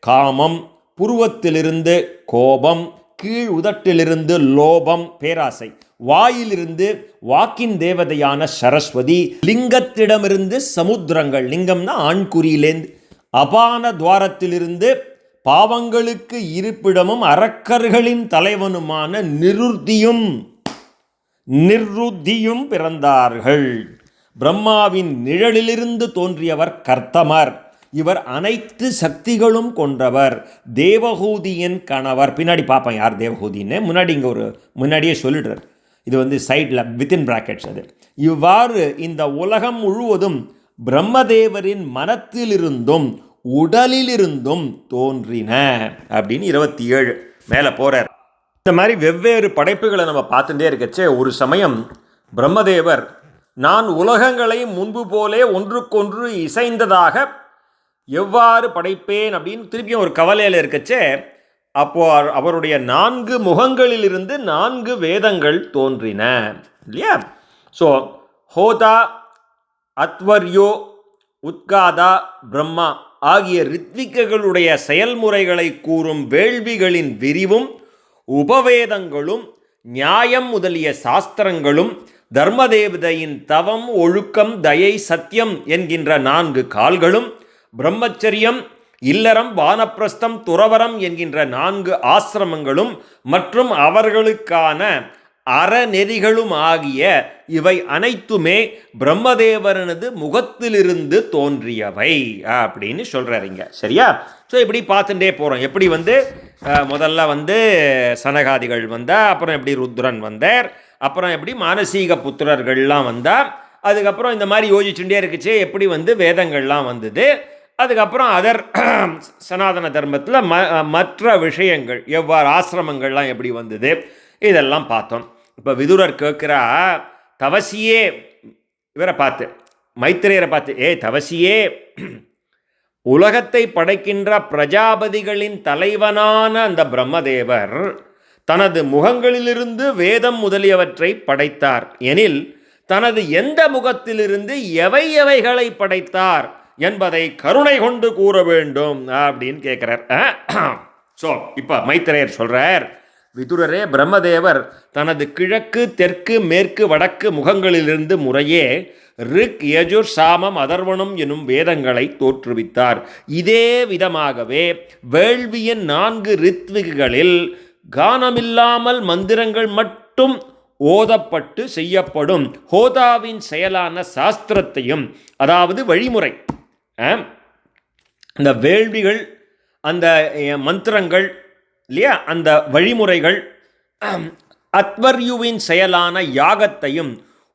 A: காமம், புருவத்திலிருந்து கோபம், கீழ் உதட்டிலிருந்து லோபம் பேராசை, வாயிலிருந்து வாக்கின் தேவதையான சரஸ்வதி, லிங்கத்திடமிருந்து சமுத்திரங்கள், லிங்கம்னா ஆண்குறியிலேந்து, அபான துவாரத்திலிருந்து பாவங்களுக்கு இருப்பிடமும் அரக்கர்களின் தலைவனுமான நிருத்தியும் பிறந்தார்கள். பிரம்மாவின் நிழலிலிருந்து தோன்றியவர் கர்த்தமர். இவர் அனைத்து சக்திகளும் கொண்டவர். தேவகூதியின் கணவர். பின்னாடி பார்ப்பேன் யார் தேவகூதின்னு. முன்னாடியே சொல்லிடுறார். இது சைடில் வித்தின் பிராக்கெட்ஸ். அது இவ்வாறு இந்த உலகம் முழுவதும் பிரம்மதேவரின் மனத்திலிருந்தும் உடலிலிருந்தும் தோன்றின அப்படின்னு 27 மேலே போகிறார். இந்த மாதிரி வெவ்வேறு படைப்புகளை நம்ம பார்த்துட்டே இருக்கச்சே ஒரு சமயம் பிரம்மதேவர் நான் உலகங்களை முன்பு போலே ஒன்றுக்கொன்று இசைந்ததாக எவ்வாறு படைப்பேன் அப்படின்னு திருப்பியும் ஒரு கவலையில் இருக்கச்சே, அப்போது அவருடைய 4 முகங்களிலிருந்து 4 வேதங்கள் தோன்றின இல்லையா. ஸோ ஹோதா, அத்வர்யோ, உத்காதா, பிரம்மா ஆகிய ரித்விகர்களுடைய செயல்முறைகளை கூறும் வேள்விகளின் விரிவும் உபவேதங்களும் நியாயம் முதலிய சாஸ்திரங்களும் தர்மதேவதையின் தவம், ஒழுக்கம், தயை, சத்தியம் என்கின்ற 4 கால்களும் பிரம்மச்சரியம், இல்லறம், வானப்பிரஸ்தம், துறவரம் என்கின்ற 4 ஆசிரமங்களும் மற்றும் அவர்களுக்கான அறநெறிகளும் ஆகிய இவை அனைத்துமே பிரம்மதேவரனது முகத்திலிருந்து தோன்றியவை அப்படின்னு சொல்கிறாருங்க. சரியா? ஸோ இப்படி பார்த்துட்டே போகிறோம். எப்படி முதல்ல சனகாதிகள் வந்தால், அப்புறம் எப்படி ருத்ரன் வந்தார், அப்புறம் எப்படி மானசீக புத்திரர்கள்லாம் வந்தால், அதுக்கப்புறம் இந்த மாதிரி யோசிச்சுட்டே இருக்குச்சே எப்படி வேதங்கள்லாம் வந்தது, அதுக்கப்புறம் சனாதன தர்மத்தில் மற்ற விஷயங்கள் எவ்வாறு ஆசிரமங்கள்லாம் எப்படி வந்தது, இதெல்லாம் பார்த்தோம். இப்போ விதுரர் கேட்குறா, தவசியே இவரை பார்த்து, மைத்திரேயரை பார்த்து, தவசியே, உலகத்தை படைக்கின்ற பிரஜாபதிகளின் தலைவனான அந்த பிரம்மதேவர் தனது முகங்களிலிருந்து வேதம் முதலியவற்றை படைத்தார் எனில் தனது எந்த முகத்திலிருந்து எவைகளை படைத்தார் என்பதை கருணை கொண்டு கூற வேண்டும் அப்படின்னு கேட்குறார். ஸோ இப்போ மைத்திரேயர் சொல்கிறார், விதுரரே, பிரம்மதேவர் தனது கிழக்கு, தெற்கு, மேற்கு, வடக்கு முகங்களிலிருந்து முறையே ரிக், யஜுர், சாமம், அதர்வணம் எனும் வேதங்களை தோற்றுவித்தார். இதே விதமாகவே வேள்வியின் 4 ரித்விகளில் கானமில்லாமல் மந்திரங்கள் மட்டும் ஓதப்பட்டு செய்யப்படும் ஹோதாவின் செயலான சாஸ்திரத்தையும், அதாவது வழிமுறை, அந்த வேள்விகள், அந்த மந்திரங்கள் இல்லையா, அந்த வழிமுறைகள், அத்வர்யுவின் செயலான யாகத்தையும்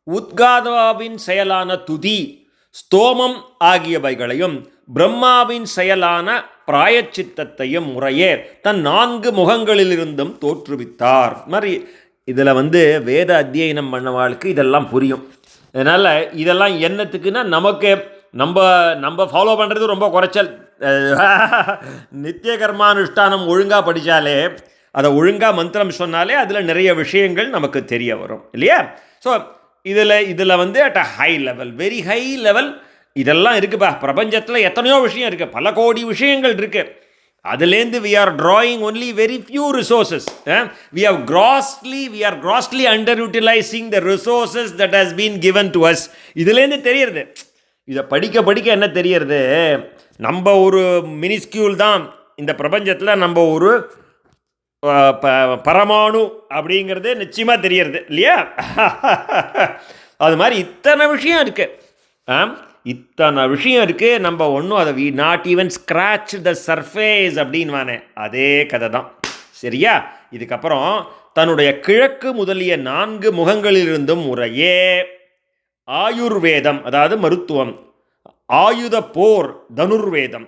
A: உத்காதாவின் செயலான துதி, ஸ்தோமம் ஆகியவைகளையும் பிரம்மாவின் செயலான பிராயச்சித்தத்தையும் முறையே தன் 4 முகங்களிலிருந்தும் தோற்றுவித்தார். மாதிரி இதில் வேத அத்தியனம் பண்ணவாளுக்கு இதெல்லாம் புரியும். அதனால் இதெல்லாம் என்னத்துக்குன்னா நமக்கு நம்ம ஃபாலோ பண்ணுறது ரொம்ப குறைச்சல். நித்திய கர்மானுஷ்டானம் ஒழுங்காக படித்தாலே, அதை ஒழுங்காக மந்திரம் சொன்னாலே அதில் நிறைய விஷயங்கள் நமக்கு தெரிய வரும் இல்லையா. ஸோ இதில் at a high level, very high level இதெல்லாம் இருக்குப்பா. பிரபஞ்சத்தில் எத்தனையோ விஷயம் இருக்குது, பல கோடி விஷயங்கள் இருக்குது. அதுலேருந்து we are drawing only very few resources. We are grossly underutilizing the resources that has been given to us. இதுலேருந்து தெரியுறது, இதை படிக்க என்ன தெரியறது, நம்ம ஒரு மினிஸ்கியூல் தான் இந்த பிரபஞ்சத்தில், நம்ம ஒரு பரமாணு அப்படிங்கிறது நிச்சயமாக தெரியறது இல்லையா. அது மாதிரி இத்தனை விஷயம் இருக்குது. இத்தனை விஷயம் இருக்குது, நம்ம ஒன்றும் அதை not even scratch the surface அப்படின்வானே, அதே கதை தான். சரியா? இதுக்கப்புறம் தன்னுடைய கிழக்கு முதலிய 4 முகங்களிலிருந்தும் முறையே ஆயுர்வேதம், அதாவது மருத்துவம், ஆயுத போர் தனுர்வேதம்,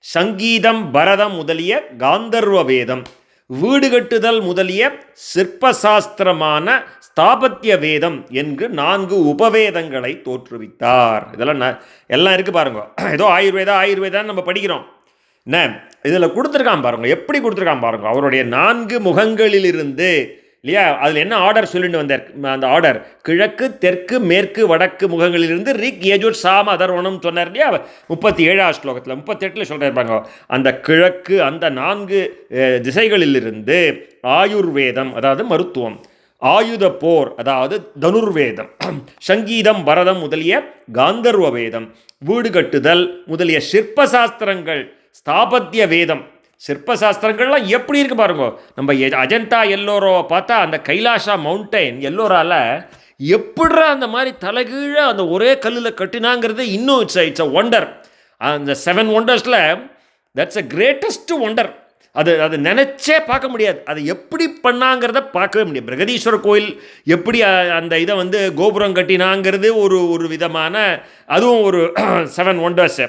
A: சங்கீதம் பரதம் முதலிய காந்தர்வ வேதம், வீடு கட்டுதல் முதலிய சிற்பசாஸ்திரமான ஸ்தாபத்திய வேதம் என்று 4 உபவேதங்களை தோற்றுவித்தார். இதெல்லாம் எல்லாம் இருக்குது பாருங்க. ஏதோ ஆயுர்வேதான்னு நம்ம படிக்கிறோம். என்ன இதில் கொடுத்துருக்கான் பாருங்க, எப்படி கொடுத்துருக்கான் பாருங்க. அவருடைய 4 முகங்களிலிருந்து இல்லையா, அதில் என்ன ஆர்டர் சொல்லிட்டு வந்தார், அந்த ஆர்டர் கிழக்கு தெற்கு மேற்கு வடக்கு முகங்களிலிருந்து ரிக் யஜுர் சாம அதர்வணம் சொன்னார் இல்லையா 37ஆம் ஸ்லோகத்தில். 38 சொல்லியிருப்பாங்க. அந்த கிழக்கு அந்த 4 திசைகளிலிருந்து ஆயுர்வேதம் அதாவது மருத்துவம், ஆயுத போர் அதாவது தனுர்வேதம், சங்கீதம் பரதம் முதலிய காந்தர்வ வேதம், வீடு கட்டுதல் முதலிய சிற்பசாஸ்திரங்கள், ஸ்தாபத்திய வேதம். சிற்பசாஸ்திரங்கள்லாம் எப்படி இருக்கு பாருங்க. நம்ம அஜந்தா எல்லோரோவை பார்த்தா அந்த கைலாஷா மவுண்டைன் எல்லோரால எப்படிரா அந்த மாதிரி தலைகீழ அந்த ஒரே கல்லில் கட்டினாங்கிறது இன்னும் இட்ஸ் அ ஒண்டர். அந்த 7 ஒண்டர்ஸில் தட்ஸ் அ கிரேட்டஸ்ட் ஒண்டர். அது நினச்சே பார்க்க முடியாது. அது எப்படி பண்ணாங்கிறத பார்க்கவே முடியாது. பிரகதீஸ்வரர் கோயில் எப்படி அந்த இதை வந்து கோபுரம் கட்டினாங்கிறது ஒரு விதமான, அதுவும் ஒரு 7 ஒண்டர்ஸு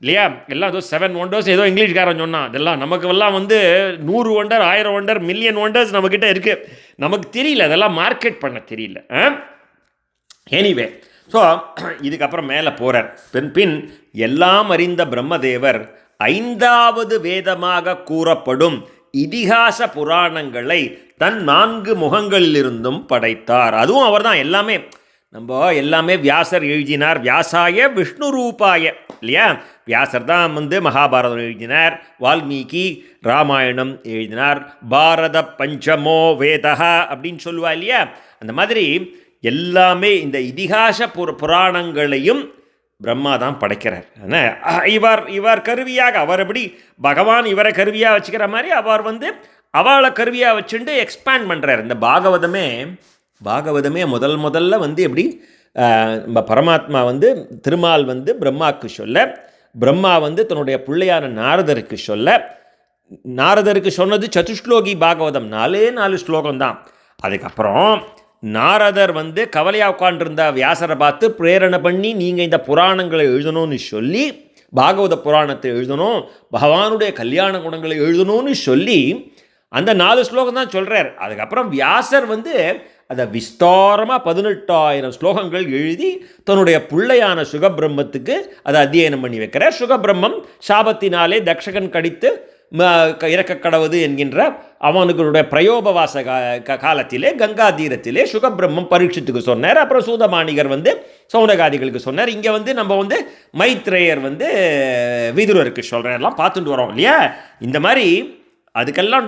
A: இல்லையா. எல்லாம் ஏதோ 7 ஒண்டர்ஸ் ஏதோ இங்கிலீஷ்காரன் சொன்னான். அதெல்லாம் நமக்கெல்லாம் வந்து 100 ஒண்டர் 1000 ஒண்டர் மில்லியன் ஒண்டர்ஸ் நம்மக்கிட்ட இருக்குது. நமக்கு தெரியல, அதெல்லாம் மார்க்கெட் பண்ண தெரியல. எனிவே, ஸோ இதுக்கப்புறம் மேலே போகிறார். பின் எல்லாம் அறிந்த பிரம்மதேவர் 5வது வேதமாக கூறப்படும் இதிகாச புராணங்களை தன் 4 முகங்களிலிருந்தும் படைத்தார். அதுவும் அவர் தான் எல்லாமே. நம்ம எல்லாமே வியாசர் எழுதினார். வியாசாய விஷ்ணு ரூபாய இல்லையா. வியாசர் தான் வந்து மகாபாரதம் எழுதினார், வால்மீகி ராமாயணம் எழுதினார், பாரத பஞ்சமோ வேதா அப்படின்னு சொல்லுவா இல்லையா. அந்த மாதிரி எல்லாமே இந்த இதிகாச புராணங்களையும் பிரம்மா தான் படைக்கிறார். இவர் கருவியாக, அவர் எப்படி பகவான் இவரை கருவியாக வச்சுக்கிற மாதிரி அவர் வந்து அவளை கருவியாக வச்சுட்டு எக்ஸ்பேண்ட் பண்ணுறார். இந்த பாகவதமே முதல்ல வந்து எப்படி பரமாத்மா வந்து திருமால் வந்து பிரம்மாவுக்கு சொல்ல, பிரம்மா வந்து தன்னுடைய பிள்ளையான நாரதருக்கு சொல்ல, நாரதருக்கு சொன்னது சதுஷ்லோகி பாகவதம் 4 ஸ்லோகம் தான். அதுக்கப்புறம் நாரதர் வந்து கவலையாக உட்காண்டிருந்த வியாசரை பார்த்து பிரேரணை பண்ணி நீங்கள் இந்த புராணங்களை எழுதணும்னு சொல்லி, பாகவத புராணத்தை எழுதணும், பகவானுடைய கல்யாண குணங்களை எழுதணும்னு சொல்லி அந்த 4 ஸ்லோகம் தான் சொல்கிறார். அதுக்கப்புறம் வியாசர் வந்து அதை விஸ்தாரமாக 18,000 ஸ்லோகங்கள் எழுதி தன்னுடைய பிள்ளையான சுகபிரம்மத்துக்கு அதை அத்தியனம் பண்ணி வைக்கிறார். சுகபிரம்மம் சாபத்தினாலே தக்ஷகன் கடித்து இறக்க கடவுது என்கின்ற அவனுடைய பிரயோபவாச காலத்திலே கங்கா தீரத்திலே சுகபிரம்மம் பரீட்சித்துக்கு சொன்னார். அப்புறம் சூதமானிகர் வந்து சௌனகாதிகளுக்கு சொன்னார். இங்கே வந்து நம்ம வந்து மைத்ரேயர் வந்து விதுரருக்கு சொல்கிறதெல்லாம் பார்த்துட்டு வரோம் இல்லையா. இந்த மாதிரி அதுக்கெல்லாம்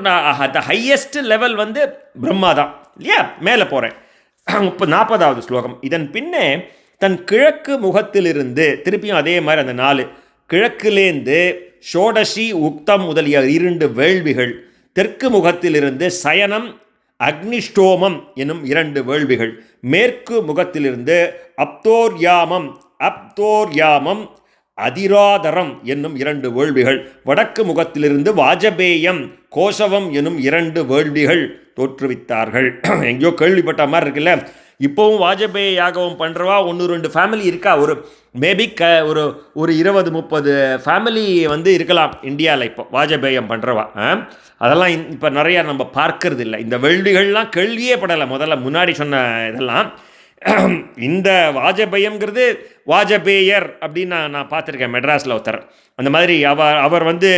A: த ஹையஸ்ட் லெவல் வந்து பிரம்மா தான் இல்லையா. மேலே போகிறேன். 40வது ஸ்லோகம். இதன் பின்னே தன் கிழக்கு முகத்திலிருந்து திருப்பியும் அதே மாதிரி அந்த 4 கிழக்கிலேருந்து ஷோடசி உக்தம் முதலிய 2 வேள்விகள், தெற்கு முகத்திலிருந்து சயனம் அக்னிஷ்டோமம் எனும் 2 வேள்விகள், மேற்கு முகத்திலிருந்து அப்தோர்யாமம் அதிராதரம் என்னும் 2 வேள்விகள், வடக்கு முகத்திலிருந்து வாஜபேயம் கோசவம் எனும் 2 வேள்விகள் தோற்றுவித்தார்கள். எங்கேயோ கேள்விப்பட்ட மாதிரி இருக்குல்ல. இப்போவும் வாஜபேய யாகவும் பண்ணுறவா 1-2 ஃபேமிலி இருக்கா. ஒரு மேபி ஒரு 20-30 ஃபேமிலி வந்து இருக்கலாம் இந்தியாவில் இப்போ வாஜபேயம் பண்ணுறவா. அதெல்லாம் இப்போ நிறையா நம்ம பார்க்கறது இல்லை. இந்த வேள்விகள்லாம் கேள்வியே படலை முதல்ல முன்னாடி சொன்ன இதெல்லாம். இந்த வாஜபேயம்ங்கிறது வாஜபேயர் அப்படின்னு நான் பார்த்துருக்கேன் மெட்ராஸில் ஒருத்தர். அந்த மாதிரி அவர் வந்து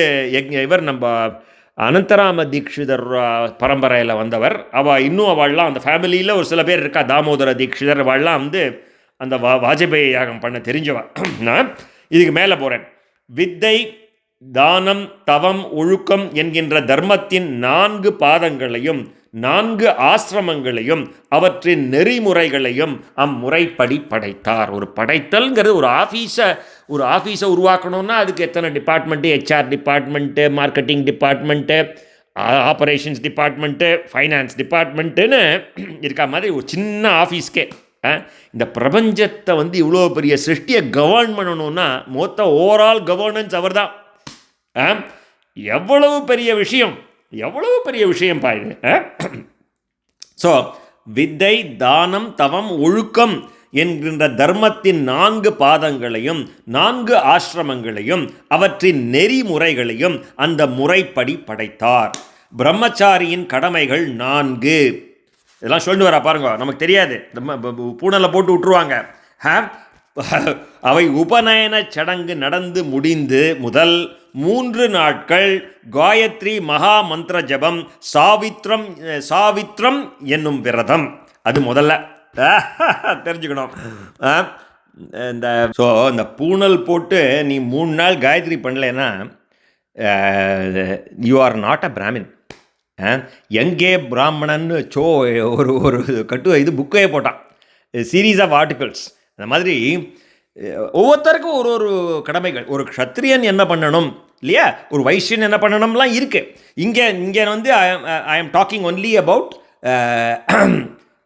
A: இவர் நம்ம அனந்தராம தீக்ஷிதர் பரம்பரையில் வந்தவர். இன்னும் அவள்லாம் அந்த ஃபேமிலியில் ஒரு சில பேர் இருக்கா, தாமோதர தீக்ஷிதர், அவள்லாம் வந்து அந்த வாஜபேய யாகம் பண்ண தெரிஞ்சவா. நான் இதுக்கு மேலே போகிறேன். வித்தை தானம் தவம் ஒழுக்கம் என்கின்ற தர்மத்தின் 4 பாதங்களையும் 4 ஆசிரமங்களையும் அவற்றின் நெறிமுறைகளையும் அம்முறைப்படி படைத்தார். ஒரு படைத்தல்ங்கிறது ஒரு ஆஃபீஸை உருவாக்கணும்னா அதுக்கு எத்தனை department, HR department, marketing department, operations department, finance டிபார்ட்மெண்ட்டுன்னு இருக்கா மாதிரி ஒரு சின்ன ஆஃபீஸ்க்கே இந்த பிரபஞ்சத்தை வந்து இவ்வளோ பெரிய சிருஷ்டியை கவர்ன் பண்ணணும்னா மொத்த ஓவரால் கவர்னன்ஸ் அவர் தான். எவ்வளவு பெரிய விஷயம், எவ்வளவு பெரிய விஷயம் பாருங்க. ஸோ வித்தை, தானம், தவம், ஒழுக்கம் என்கின்ற தர்மத்தின் 4 பாதங்களையும் 4 ஆசிரமங்களையும் அவற்றின் நெறிமுறைகளையும் அந்த முறைப்படி படைத்தார். பிரம்மச்சாரியின் கடமைகள் 4. இதெல்லாம் சொல்லிட்டு வரா பாருங்க, நமக்கு தெரியாது, பூனலை போட்டு விட்டுருவாங்க. அவை உபநயன சடங்கு நடந்து முடிந்து முதல் 3 நாட்கள் காயத்ரி மகா மந்திர ஜபம், சாவித்ரம் என்னும் விரதம். அது முதல்ல தெரிஞ்சுக்கணும். இந்த பூனல் போட்டு நீ 3 நாள் காயத்ரி பண்ணலைன்னா you are not a Brahmin. எங்கே பிராமணன்னு ஒரு இது புக்கே போட்டான், சீரீஸ் ஆஃப் ஆர்டிகல்ஸ். அந்த மாதிரி ஒவ்வொருத்தருக்கும் ஒரு கடமைகள். ஒரு க்ஷத்ரியன் என்ன பண்ணணும் இல்லையா, ஒரு வைஷ்யன் என்ன பண்ணணும்லாம் இருக்குது. இங்கே வந்து I am talking only about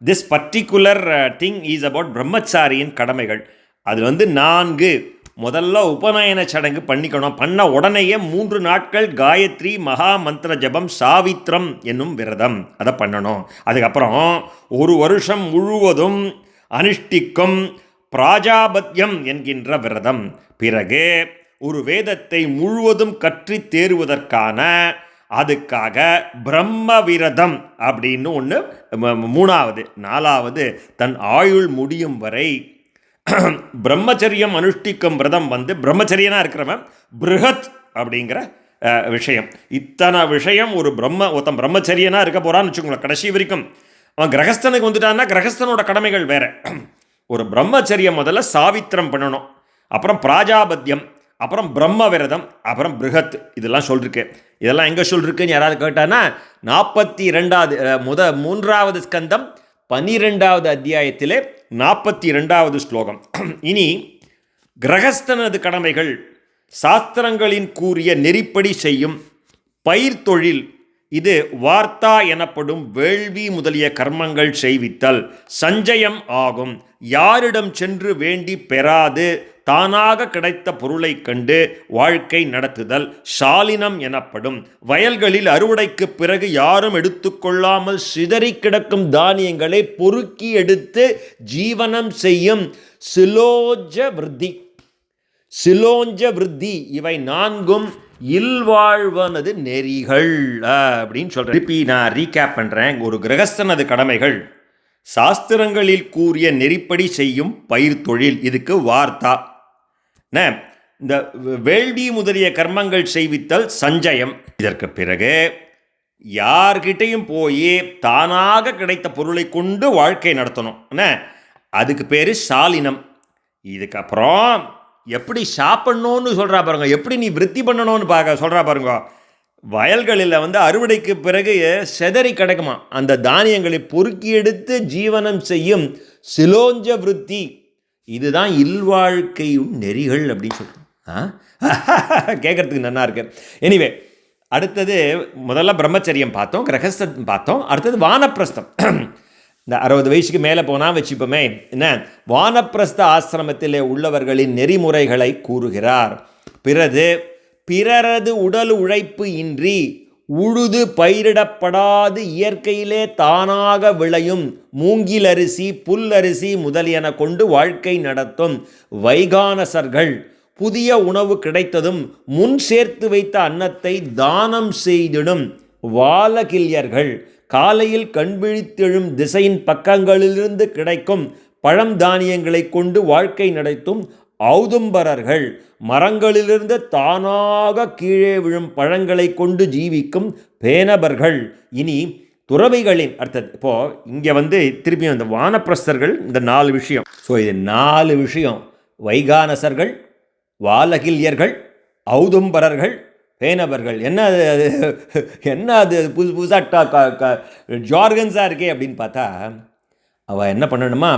A: this particular thing is about பிரம்மச்சாரியின் கடமைகள். அது வந்து 4. முதல்ல உபநயன சடங்கு பண்ணிக்கணும். பண்ண உடனேயே 3 நாட்கள் காயத்ரி மகா மந்திர ஜபம், சாவித்ரம் என்னும் விரதம், அதை பண்ணணும். அதுக்கப்புறம் 1 வருஷம் முழுவதும் அனுஷ்டிக்கும் பிராஜாபத்யம் என்கின்ற விரதம். பிறகு ஒரு வேதத்தை முழுவதும் கற்றி தேறுவதற்கான அதுக்காக பிரம்ம விரதம் அப்படின்னு ஒன்று 3வது. 4வது தன் ஆயுள் முடியும் வரை பிரம்மச்சரியம் அனுஷ்டிக்கும் விரதம் வந்து பிரம்மச்சரியனாக இருக்கிறவன் பிருகத் அப்படிங்கிற விஷயம். இத்தனை விஷயம் ஒருத்தன் பிரம்மச்சரியனாக இருக்க போகிறான்னு வச்சுக்கோங்களேன். கடைசி வரைக்கும் அவன் கிரகஸ்தனுக்கு வந்துட்டான்னா கிரகஸ்தனோட கடமைகள் வேறு. ஒரு பிரம்மச்சரியம் முதல்ல சாவித்திரம் பண்ணணும், அப்புறம் பிராஜாபத்தியம், அப்புறம் பிரம்ம விரதம், அப்புறம் பிருகத். இதெல்லாம் சொல்லிருக்கு. இதெல்லாம் எங்கே சொல்லிருக்குன்னு யாராவது கேட்டான்னா 42வது 3வது ஸ்கந்தம் 12வது அத்தியாயத்திலே 42வது ஸ்லோகம். இனி கிரகஸ்தனது கடமைகள் சாஸ்திரங்களின் கூறிய நெறிப்படி செய்யும் பயிர் தொழில். இது வார்த்தா எனப்படும் வேள்வி முதலிய கர்மங்கள் செய்வித்தல் சஞ்சயம் ஆகும். யாரிடம் சென்று வேண்டி பெறாது தானாக கிடைத்த பொருளை கண்டு வாழ்க்கை நடத்துதல் சாலினம் எனப்படும். வயல்களில் அறுவடைக்கு பிறகு யாரும் எடுத்துக்கொள்ளாமல் சிதறி கிடக்கும் தானியங்களை பொறுக்கி எடுத்து ஜீவனம் செய்யும் சிலோஞ்ச விருத்தி. இவை 4ம் இல்வாழ்வனது நெறிகள் அப்படின்னு சொல்கிறேன். திருப்பி நான் ரீகேப் பண்ணுறேன். ஒரு கிரகஸ்தனது கடமைகள் சாஸ்திரங்களில் கூறிய நெறிப்படி செய்யும் பயிர் தொழில், இதுக்கு வார்த்தா. இந்த வேள்வி முதலிய கர்மங்கள் செய்வித்தல் சஞ்சயம். இதற்கு பிறகு யார்கிட்டையும் போய் தானாக கிடைத்த பொருளை கொண்டு வாழ்க்கை நடத்தணும், அதுக்கு பேர் சாலினம். இதுக்கப்புறம் எப்படி சாப்பிட்ணுன்னு சொல்கிறா பாருங்க, எப்படி நீ விருத்தி பண்ணணும்னு சொல்கிறா பாருங்க. வயல்களில் வந்து அறுவடைக்கு பிறகு செதறி கிடக்குமா அந்த தானியங்களை பொறுக்கி எடுத்து ஜீவனம் செய்யும் சிலோஞ்ச விருத்தி. இதுதான் இல்வாழ்க்கையும் நெறிகள் அப்படின்னு சொல்கிறோம். கேட்குறதுக்கு நல்லா இருக்கு. எனிவே, அடுத்தது முதல்ல பிரம்மச்சரியம் பார்த்தோம், கிரகஸ்தம் பார்த்தோம். அடுத்தது வானப்பிரஸ்தம். இந்த 60 வயசுக்கு மேலே போனால் வச்சுப்போமே, வானப்பிரஸ்த ஆசிரமத்திலே உள்ளவர்களின் நெறிமுறைகளை கூறுகிறார். பிறரது உடல் உழைப்பு இன்றி உழுது பயிரிடப்படாது இயற்கையிலே தானாக விளையும் மூங்கிலரிசி, புல்லரிசி முதலியன கொண்டு வாழ்க்கை நடத்தும் வைகானசர்கள் புதிய உணவு கிடைத்ததும் முன் சேர்த்து வைத்த அன்னத்தை தானம் செய்திடும் வாலகில்யர்கள், காலையில் கண்விழித்தெழும் திசையின் பக்கங்களிலிருந்து கிடைக்கும் பழம் தானியங்களை கொண்டு வாழ்க்கை நடத்தும் ஔதும்பரர்கள், மரங்களிலிருந்து தானாக கீழே விழும் பழங்களை கொண்டு ஜீவிக்கும் பேனபர்கள். இனி துறவிகளின் அர்த்தம். இப்போது இங்கே வந்து திருப்பியும் இந்த வானப்பிரஸ்தர்கள், இந்த 4 விஷயம். ஸோ இது 4 விஷயம்: வைகானசர்கள், வாலகில்யர்கள், ஔதும்பரர்கள், பேனபர்கள். என்ன அது புதுசு புதுசாக ஜார்கன்ஸாக இருக்கே அப்படின்னு பார்த்தா, அவள் என்ன பண்ணணுமா,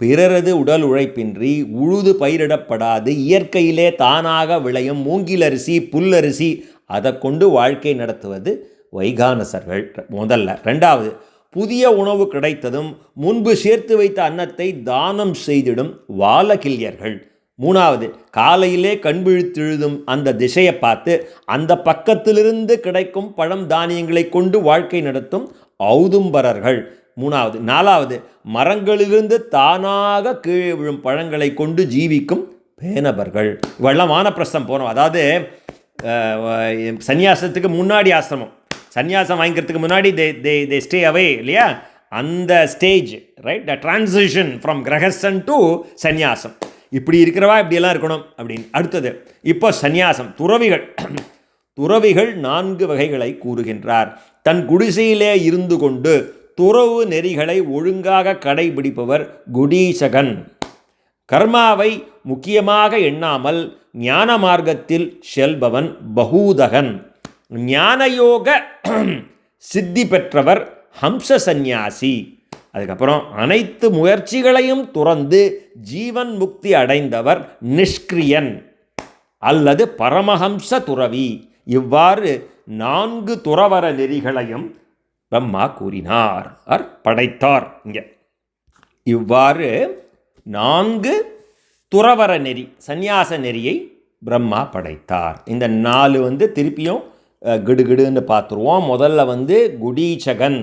A: பிறரது உடல் உழைப்பின்றி உழுது பயிரிடப்படாது இயற்கையிலே தானாக விளையும் மூங்கிலரிசி, புல்லரிசி அதை கொண்டு வாழ்க்கை நடத்துவது வைகானசர்கள் முதல்ல. 2வது, புதிய உணவு கிடைத்ததும் முன்பு சேர்த்து வைத்த அன்னத்தை தானம் செய்திடும் வாலகில்யர்கள். 3வது, காலையிலே கண்விழித்தெழுதும் அந்த திசையை பார்த்து அந்த பக்கத்திலிருந்து கிடைக்கும் பழம் தானியங்களை கொண்டு வாழ்க்கை நடத்தும் ஔதும்பரர்கள். 4வது, மரங்களிலிருந்து தானாக கீழே விழும் பழங்களை கொண்டு ஜீவிக்கும் பேனபர்கள். இவெல்லாம் வானப்பிரஸ்தம் போனோம். அதாவது சன்னியாசத்துக்கு முன்னாடி ஆசிரமம், சன்னியாசம் வாங்கிக்கிறதுக்கு முன்னாடி தே ஸ்டே அவே இல்லையா, அந்த stage right, the transition from grihasthan to sanyasam. இப்படி இருக்கிறவா இப்படியெல்லாம் இருக்கணும் அப்படின்னு. அடுத்தது இப்போ சந்நியாசம், துறவிகள் 4 வகைகளை கூறுகின்றார். தன் குடிசையிலே இருந்து கொண்டு துறவு நெறிகளை ஒழுங்காக கடைபிடிப்பவர் குடீசகன். கர்மாவை முக்கியமாக எண்ணாமல் ஞான மார்க்கத்தில் செல்பவன் பகூதகன். ஞானயோக சித்தி பெற்றவர் ஹம்ச சந்நியாசி. அதுக்கப்புறம் அனைத்து முயற்சிகளையும் துறந்து ஜீவன் முக்தி அடைந்தவர் நிஷ்கிரியன் அல்லது பரமஹம்ச துறவி. இவ்வாறு 4 துறவர நெறிகளையும் பிரம்மா கூறினார், படைத்தார். இங்கே இவ்வாறு 4 துறவர நெறி, சந்நியாச நெறியை பிரம்மா படைத்தார். இந்த 4 திருப்பியும் கிடுகிடுன்னு பார்த்துருவோம். முதல்ல குடீச்சகன்,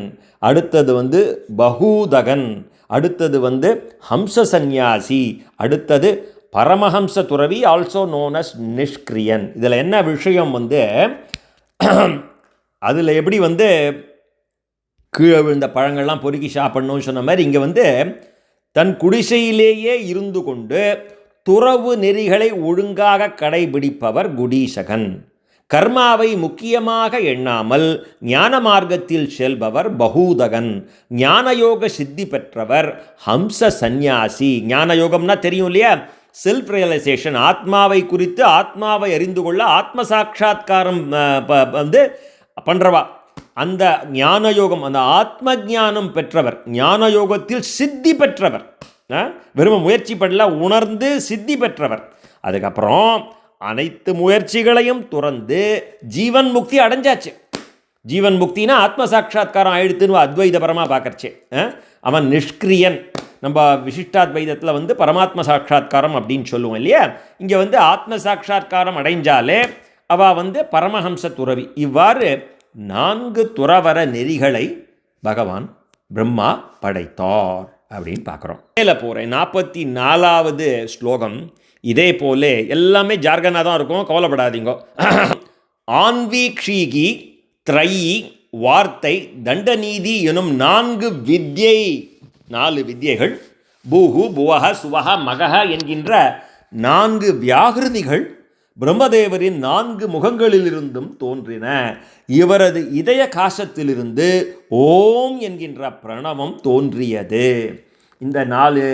A: அடுத்தது பகூதகன், அடுத்தது ஹம்ச சந்நியாசி, அடுத்தது பரமஹம்ச துறவி, ஆல்சோ நோன் அஸ் நிஷ்கிரியன். இதில் என்ன விஷயம் அதில் எப்படி கீழே விழுந்த பழங்கள்லாம் பொறுக்கி சாப்பிடணும்னு சொன்ன மாதிரி இங்கே தன் குடிசையிலேயே இருந்து கொண்டு துறவு நெறிகளை ஒழுங்காக கடைபிடிப்பவர் குடீசகன். கர்மாவை முக்கியமாக எண்ணாமல் ஞான மார்க்கத்தில் செல்பவர் பகூதகன். ஞானயோக சித்தி பெற்றவர் ஹம்ச சந்நியாசி. ஞானயோகம்னா தெரியும் இல்லையா, செல்ஃப் ரியலைசேஷன், ஆத்மாவை குறித்து ஆத்மாவை அறிந்து கொள்ள ஆத்ம சாட்சா்காரம் பண்ணுறவா. அந்த ஞானயோகம், அந்த ஆத்ம ஞானம் பெற்றவர், ஞானயோகத்தில் சித்தி பெற்றவர், வெறும் முயற்சி பண்ணல, உணர்ந்து சித்தி பெற்றவர். அதுக்கப்புறம் அனைத்து முயற்சிகளையும் துறந்து ஜீவன் முக்தி அடைஞ்சாச்சு. ஜீவன் முக்தினா ஆத்ம சாட்சா்காரம் ஆயிடுத்துன்னு அத்வைதபரமாக பார்க்கறச்சு. அவன் நிஷ்கிரியன். நம்ம விசிஷ்டாத்வைதத்தில் பரமாத்ம சாட்சா்காரம் அப்படின்னு சொல்லுவோம் இல்லையா, இங்கே ஆத்ம சாட்சா்காரம் அடைஞ்சாலே அவள் பரமஹம்ச துறவி. இவ்வாறு 4 துறவர நெறிகளை பகவான் பிரம்மா படைத்தார் அப்படின்னு பார்க்குறோம். மேலே போகிறேன். 44வது ஸ்லோகம். இதே போல எல்லாமே ஜார்கனாக தான் இருக்கும், கவலைப்படாதீங்க. ஆன்வீக்ஷீகி த்ரையி வார்த்தை தண்டநீதி எனும் 4 வித்யை, 4 வித்யைகள், பூஹு புவஹ சுவஹ மகஹ என்கின்ற 4 வியாகிருதிகள் பிரம்மதேவரின் 4 முகங்களிலிருந்தும் தோன்றின. இவரது இதய காசத்திலிருந்து ஓம் என்கின்ற பிரணவம் தோன்றியது. இந்த 4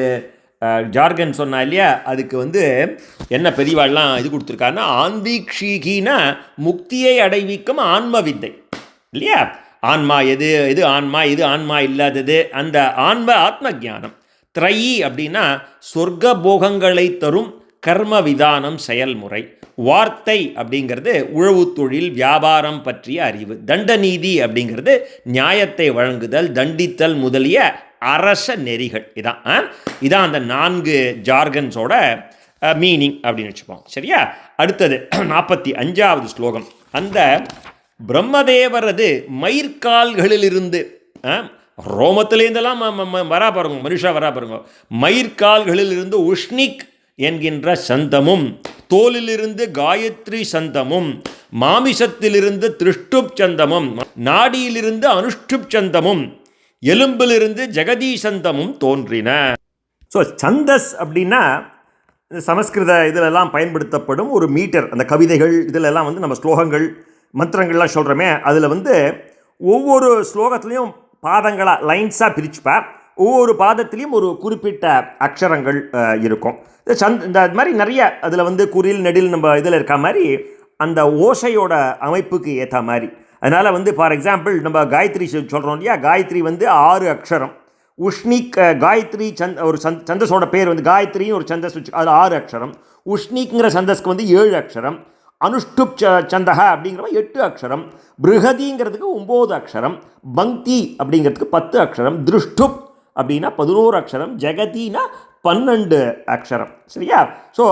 A: ஜார்கன் சொன்னா இல்லையா, அதுக்கு என்ன பெரியவாள்லாம் இது கொடுத்துருக்காருன்னா, ஆன்வீக்ஷீகினா முக்தியை அடைவிக்கும் ஆன்ம வித்தை இல்லையா. ஆன்மா எது, எது ஆன்மா, இது ஆன்மா இல்லாதது, அந்த ஆத்ம ஞானம். த்ரையி அப்படின்னா சொர்க்க போகங்களை தரும் கர்ம விதானம் செயல்முறை. வார்த்தை அப்படிங்கிறது உழவு தொழில் வியாபாரம் பற்றிய அறிவு. தண்டநீதி அப்படிங்கிறது நியாயத்தை வழங்குதல், தண்டித்தல் முதலிய அரச நெறிகள். இதான் அந்த 4 ஜார்கன்ஸோட மீனிங் அப்படின்னு வச்சுப்போம். சரியா? அடுத்தது 45வது ஸ்லோகம். அந்த பிரம்மதேவரது மயிர்கால்களிலிருந்து, ரோமத்திலேருந்தெல்லாம் வரா பாருங்க, மனுஷா வரா பாருங்க, மயிர்கால்களிலிருந்து உஷ்ணிக் என்கின்ற சந்தமும், தோலிலிருந்து காயத்ரி சந்தமும், மாமிசத்திலிருந்து திருஷ்டுப் சந்தமும், நாடியிலிருந்து அனுஷ்டுப் சந்தமும், எலும்பிலிருந்து ஜெகதீசந்தமும் தோன்றின. ஸோ சந்தஸ் அப்படின்னா சமஸ்கிருத இதிலெல்லாம் பயன்படுத்தப்படும் ஒரு மீட்டர். அந்த கவிதைகள் இதிலெல்லாம் நம்ம ஸ்லோகங்கள் மந்திரங்கள்லாம் சொல்கிறோமே, அதில் ஒவ்வொரு ஸ்லோகத்துலேயும் பாதங்களாக லைன்ஸாக பிரிச்சுப்பேன். ஒவ்வொரு பாதத்துலேயும் ஒரு குறிப்பிட்ட அக்ஷரங்கள் இருக்கும். இந்த மாதிரி நிறைய அதில் குறில் நெடில் நம்ம இதில் இருக்க மாதிரி அந்த ஓசையோட அமைப்புக்கு ஏற்ற மாதிரி. அதனால் ஃபார் எக்ஸாம்பிள் நம்ம காயத்ரி சொல்கிறோம் இல்லையா, காயத்ரி 6 அக்ஷரம். உஷ்ணிக் காயத்ரி ஒரு சந்தஸோட பேர் காயத்ரின்னு ஒரு சந்தஸ் வச்சு அது 6 அக்ஷரம். உஷ்ணிக்ங்கிற சந்தஸ்க்கு 7 அக்ஷரம். அனுஷ்டுப் சந்தக அப்படிங்கிறவ 8 அக்ஷரம், பிருகதிங்கிறதுக்கு 9 அக்ஷரம், பங்கி அப்படிங்கிறதுக்கு 10 அக்ஷரம், திருஷ்டுப் அப்படின்னா 11 அக்ஷரம், ஜெகதினா 12 அக்ஷரம். சரியா? ஸோ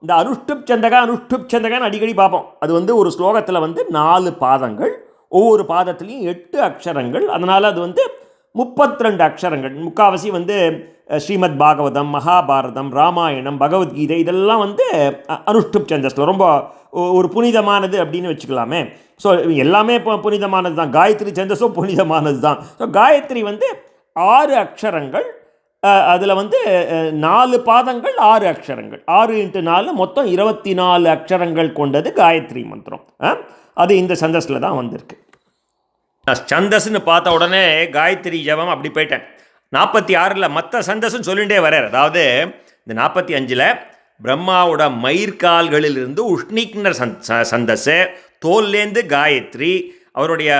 A: இந்த அனுஷ்டுப் சந்தகான்னு அடிக்கடி பார்ப்போம். அது வந்து ஒரு ஸ்லோகத்தில் வந்து 4 பாதங்கள், ஒவ்வொரு பாதத்துலேயும் 8 அக்ஷரங்கள். அதனால் அது வந்து 32 அக்ஷரங்கள். முக்கால்வாசி வந்து ஸ்ரீமத் பாகவதம், மகாபாரதம், ராமாயணம், பகவத்கீதை இதெல்லாம் வந்து அனுஷ்டுப் சந்தஸில் ரொம்ப ஒரு புனிதமானது அப்படின்னு வச்சுக்கலாமே. ஸோ எல்லாமே இப்போ புனிதமானது தான். காயத்ரி சந்தஸும் புனிதமானது தான். ஸோ காயத்ரி வந்து 6 அக்ஷரங்கள், அதில் வந்து 4 பாதங்கள், 6 அக்ஷரங்கள், 6 × 4 மொத்தம் 24 அக்ஷரங்கள் கொண்டது காயத்ரி மந்திரம். அது இந்த சந்தஸில் தான் வந்திருக்கு. சந்தஸ்ன்னு பார்த்த உடனே காயத்ரி ஜபம் அப்படி போயிட்டேன். 46 மற்ற சந்தஸ்ன்னு சொல்லிகிட்டே வர்றார். அதாவது இந்த 45 பிரம்மாவோட மயிர்கால்களிலிருந்து உஷ்ணிக்ன சந்தஸ், தோல்லேருந்து காயத்ரி, அவருடைய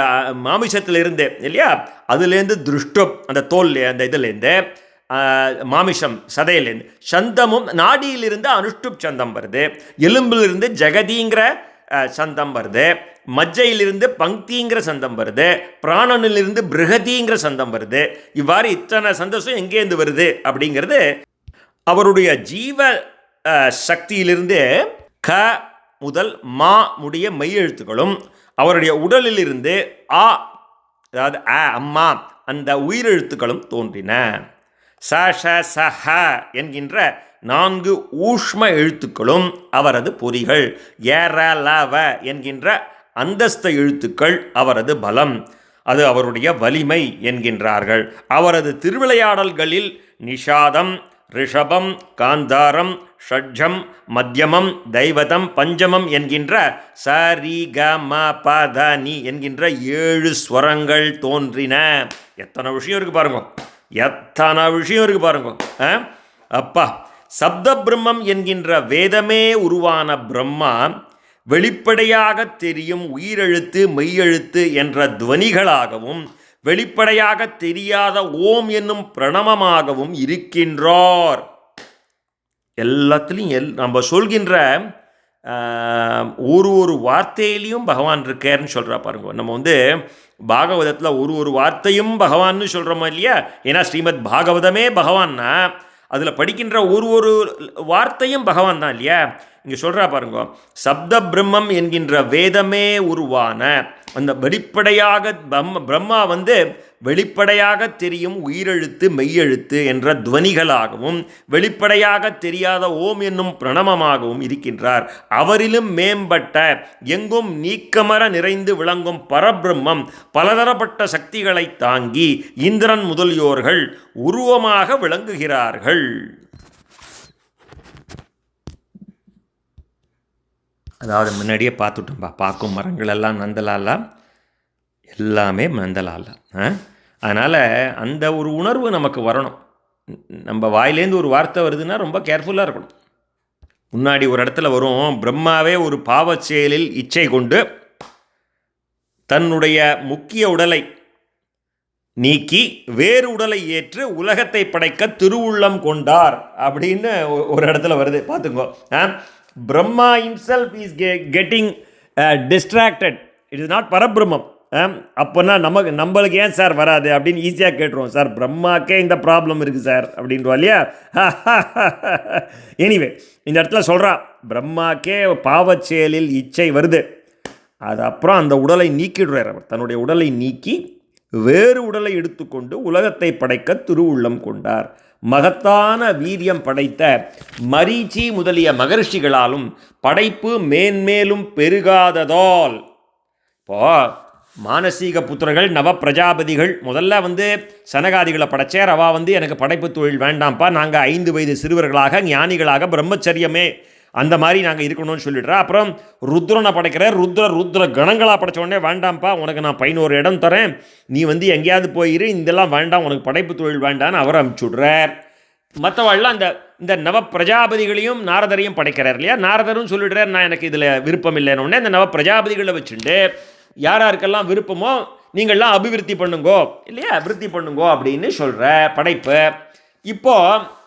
A: மாமிஷத்திலிருந்து இல்லையா, அதுலேருந்து திருஷ்டுப் அந்த தோல் அந்த இதுலேருந்து மாமிஷம் சதையிலேருந்து, சந்தமும் நாடியிலிருந்து அனுஷ்டுப் சந்தம் வருது, எலும்பிலிருந்து ஜெகதிங்கிற சந்தம் வருது, மஜ்ஜையிலிருந்து பங்கிங்கிற சந்தம் வருது, பிராணனிலிருந்து பிருகதிங்கிற சந்தம் வருது. இவ்வாறு இத்தனை சந்தோஷம் எங்கேருந்து வருது அப்படிங்கிறது அவருடைய ஜீவ சக்தியிலிருந்து க முதல் மா முடிய மெய்யெழுத்துக்களும், அவருடைய உடலிலிருந்து ஆ அதாவது அம்மா அந்த உயிரெழுத்துக்களும் தோன்றின. ச ஷ ச ஹ என்கின்ற 4 ஊஷ்ம எழுத்துக்களும் அவரது பொறிகள். ஏர ல வ என்கின்ற அந்தஸ்த எழுத்துக்கள் அவரது பலம், அது அவருடைய வலிமை என்கின்றார்கள். அவரது திருவிளையாடல்களில் நிஷாதம், ரிஷபம், காந்தாரம், ஷட்ஜம், மத்தியமம், தைவதம், பஞ்சமம் என்கின்ற சரி க ம ப த நி என்கின்ற 7 ஸ்வரங்கள் தோன்றின. எத்தனை விஷயம் இருக்குது பாருங்க, எத்தனை விஷயம் இருக்குது பாருங்க. அப்பா, சப்த பிரம்மம் என்கின்ற வேதமே உருவான பிரம்மா வெளிப்படையாக தெரியும் உயிரெழுத்து மெய்யெழுத்து என்ற துவனிகளாகவும், வெளிப்படையாக தெரியாத ஓம் என்னும் பிரணவமாகவும் இருக்கின்றார். எல்லாத்துலேயும் நம்ம சொல்கின்ற ஒரு வார்த்தையிலையும் பகவான் இருக்காருன்னு சொல்கிறா பாருங்க. நம்ம வந்து பாகவதத்தில் ஒரு வார்த்தையும் பகவான்னு சொல்கிறோமா இல்லையா? ஏன்னா ஸ்ரீமத் பாகவதமே பகவான்னா அதில் படிக்கின்ற ஒரு வார்த்தையும் பகவான் தான் இல்லையா? இங்கே சொல்கிறா பாருங்க, சப்த பிரம்மம் என்கின்ற வேதமே உருவான அந்த வெளிப்படையாக பிரம்மா வந்து வெளிப்படையாக தெரியும் உயிரெழுத்து மெய்யெழுத்து என்ற துவனிகளாகவும், வெளிப்படையாக தெரியாத ஓம் என்னும் பிரணவமாகவும் இருக்கின்றார். அவரிலும் மேம்பட்ட எங்கும் நீக்கமர நிறைந்து விளங்கும் பரபிரம்மம் பலதரப்பட்ட சக்திகளை தாங்கி இந்திரன் முதலியோர்கள் உருவமாக விளங்குகிறார்கள். அதாவது முன்னாடியே பார்த்துட்டோம்பா, பார்க்கும் மரங்கள் எல்லாம் நந்தலாலா, எல்லாமே நந்தலாலா. அதனால் அந்த ஒரு உணர்வு நமக்கு வரணும். நம்ம வாயிலேருந்து ஒரு வார்த்தை வருதுன்னா ரொம்ப கேர்ஃபுல்லாக இருக்கணும். முன்னாடி ஒரு இடத்துல வரும், பிரம்மாவே ஒரு பாவச் செயலில் இச்சை கொண்டு தன்னுடைய முக்கிய உடலை நீக்கி வேறு உடலை ஏற்று உலகத்தை படைக்க திருவுள்ளம் கொண்டார் அப்படின்னு ஒரு இடத்துல வருது. பார்த்துக்கோ, Brahma himself is getting distracted. It is not பரபிரம்மம். அப்போனா நம்மளுக்கு ஏன் சார் வராது அப்படின்னு ஈஸியாக கேட்டுருவோம். சார் பிரம்மாக்கே இந்த ப்ராப்ளம் இருக்குது சார் அப்படின்றோம் இல்லையா? எனிவே இந்த இடத்துல சொல்கிறா, பிரம்மாக்கே பாவச் செயலில் இச்சை வருது, அது அப்புறம் அந்த உடலை நீக்கிடுறார். அவர் தன்னுடைய உடலை நீக்கி வேறு உடலை எடுத்துக்கொண்டு உலகத்தை படைக்க திருவுள்ளம் கொண்டார். மகத்தான வீரியம் படைத்த மரீச்சி முதலிய மகர்ஷிகளாலும் படைப்பு மேன்மேலும் பெருகாததால், இப்போ மானசீக புத்திரர்கள் நவ பிரஜாபதிகள் முதல்ல வந்து சனகாதிகளை படைச்சார். அவா வந்து எனக்கு படைப்பு தொழில் வேண்டாம்ப்பா, நாங்கள் 5 வயது சிறுவர்களாக ஞானிகளாக பிரம்மச்சரியமே அந்த மாதிரி நாங்கள் இருக்கணும்னு சொல்லிடுறா. அப்புறம் ருத்ரனை படைக்கிறார். ருத்ர கணங்களாக படைச்ச உடனே வேண்டாம்ப்பா, உனக்கு நான் 11 இடம் தரேன், நீ வந்து எங்கேயாவது போயிரு, இதெல்லாம் வேண்டாம், உனக்கு படைப்பு தொழில் வேண்டான்னு அவர் அனுப்பிச்சுடுறார். மற்றவாழ்லாம் இந்த நவ பிரஜாபதிகளையும் நாரதரையும் படைக்கிறார் இல்லையா? நாரதரும் சொல்லிடுறார், நான் எனக்கு இதில் விருப்பம் இல்லைன்னு. இந்த நவ பிரஜாபதிகளை வச்சுட்டு யாருக்கெல்லாம் விருப்பமோ நீங்கள்லாம் அபிவிருத்தி பண்ணுங்கோ இல்லையா, விருத்தி பண்ணுங்கோ அப்படின்னு சொல்கிற படைப்பு. இப்போது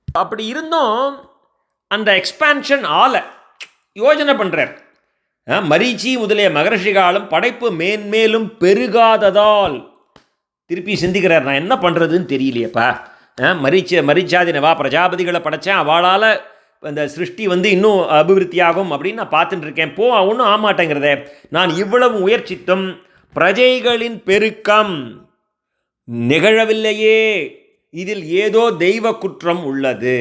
A: அப்படி இருந்தும் அந்த எக்ஸ்பான்ஷன் ஆலை யோஜனை பண்ணுறார். மரீச்சி முதலிய மகர்ஷிகாலம் படைப்பு மேன்மேலும் பெருகாததால் திருப்பி சிந்திக்கிறார், நான் என்ன பண்ணுறதுன்னு தெரியலையப்பா. மரீச்சாதி நவா பிரஜாபதிகளை படைத்தேன், அவளால் அந்த சிருஷ்டி இன்னும் அபிவிருத்தியாகும் அப்படின்னு நான் பார்த்துட்டு இருக்கேன். ஒன்றும் ஆமாட்டேங்கிறத. நான் இவ்வளவு முயற்சித்தும் பிரஜைகளின் பெருக்கம் நிகழவில்லையே. இதில் ஏதோ தெய்வ குற்றம் உள்ளது.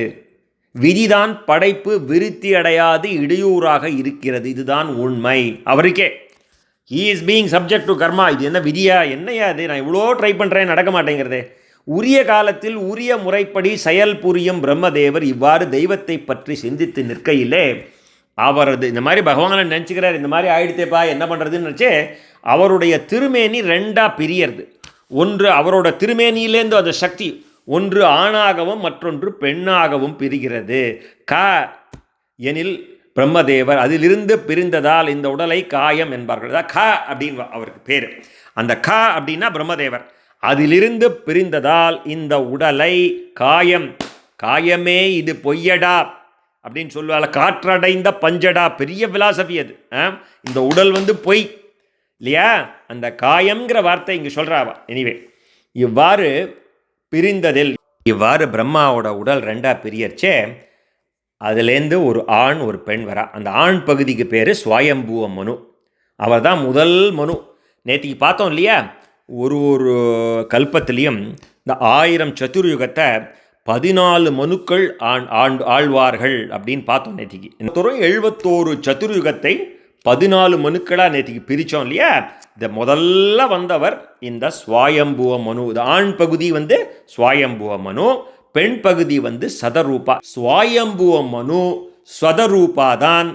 A: விதிதான் படைப்பு விருத்தி அடையாது இடையூறாக இருக்கிறது. இதுதான் உண்மை. அவருக்கே he is being subject to karma. இது என்ன விதியா, என்னையா இது, நான் இவ்வளோ ட்ரை பண்ணுறேன், நடக்க மாட்டேங்கிறதே. உரிய காலத்தில் உரிய முறைப்படி செயல் புரியும் பிரம்மதேவர் இவ்வாறு தெய்வத்தை பற்றி சிந்தித்து நிற்கையிலே அவரது இந்த மாதிரி பகவானை நினச்சிக்கிறார். இந்த மாதிரி ஆயிடுத்தேப்பா, என்ன பண்ணுறதுன்னு நினச்சே அவருடைய திருமேனி ரெண்டாக பிரியறது. ஒன்று அவரோட திருமேனியிலேருந்து அந்த சக்தி ஒன்று ஆணாகவும் மற்றொன்று பெண்ணாகவும் பிரிகிறது. எனில் பிரம்மதேவர் அதிலிருந்து பிரிந்ததால் இந்த உடலை காயம் என்பார்கள். அப்படின்னு அவருக்கு பேர். அந்த அப்படின்னா பிரம்மதேவர். அதிலிருந்து பிரிந்ததால் இந்த உடலை காயமே இது பொய்யடா அப்படின்னு சொல்லுவாள். காற்றடைந்த பஞ்சடா, பெரிய பிலாசபி அது. இந்த உடல் பொய் இல்லையா, அந்த காயம்ங்கிற வார்த்தை இங்கே சொல்கிறாவா. எனிவே இவ்வாறு பிரிந்ததில் இவ்வாறு பிரம்மாவோட உடல் ரெண்டாக பிரியச்சே அதுலேருந்து ஒரு ஆண் ஒரு பெண் வரா. அந்த ஆண் பகுதிக்கு பேர் ஸ்வயம்புவ மனு. அவர் தான் முதல் மனு. நேற்றுக்கு பார்த்தோம் இல்லையா, ஒரு கல்பத்திலையும் இந்த 1000 சதுர்யுகத்தை 14 மனுக்கள் ஆழ்வார்கள் அப்படின்னு பார்த்தோம் நேற்றுக்கு. 71 சதுர்யுகத்தை 14 மனுக்களாக நேற்றுக்கு பிரித்தோம் இல்லையா. இந்த முதல்ல வந்தவர் இந்த ஸ்வயம்புவ மனு. இது ஆண் பகுதி ஸ்வயம்புவ மனு, பெண் பகுதி சதரூபா. ஸ்வயம்புவ மனு ஸ்வதரூபா தான்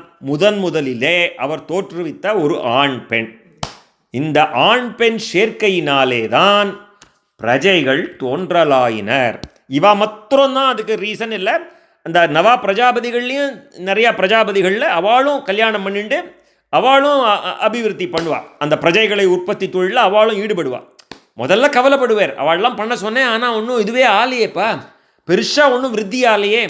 A: முதலிலே அவர் தோற்றுவித்த ஒரு ஆண் பெண். இந்த ஆண் பெண் சேர்க்கையினாலே தான் பிரஜைகள் தோன்றலாயினர். இவா மாத்திரம்தான் அதுக்கு ரீசன் இல்லை. அந்த நவா பிரஜாபதிகள்லையும் நிறையா பிரஜாபதிகளில் அவளும் கல்யாணம் பண்ணிட்டு அவளும் அபிவிருத்தி பண்ணுவாள். அந்த பிரஜைகளை உற்பத்தி தொழிலில் அவளும் ஈடுபடுவாள். முதல்ல கவலைப்படுவார், அவள்லாம் பண்ண சொன்னேன், ஆனால் ஒன்றும் இதுவே ஆலையேப்பா, பெருசாக ஒன்றும் விருத்தி ஆலையே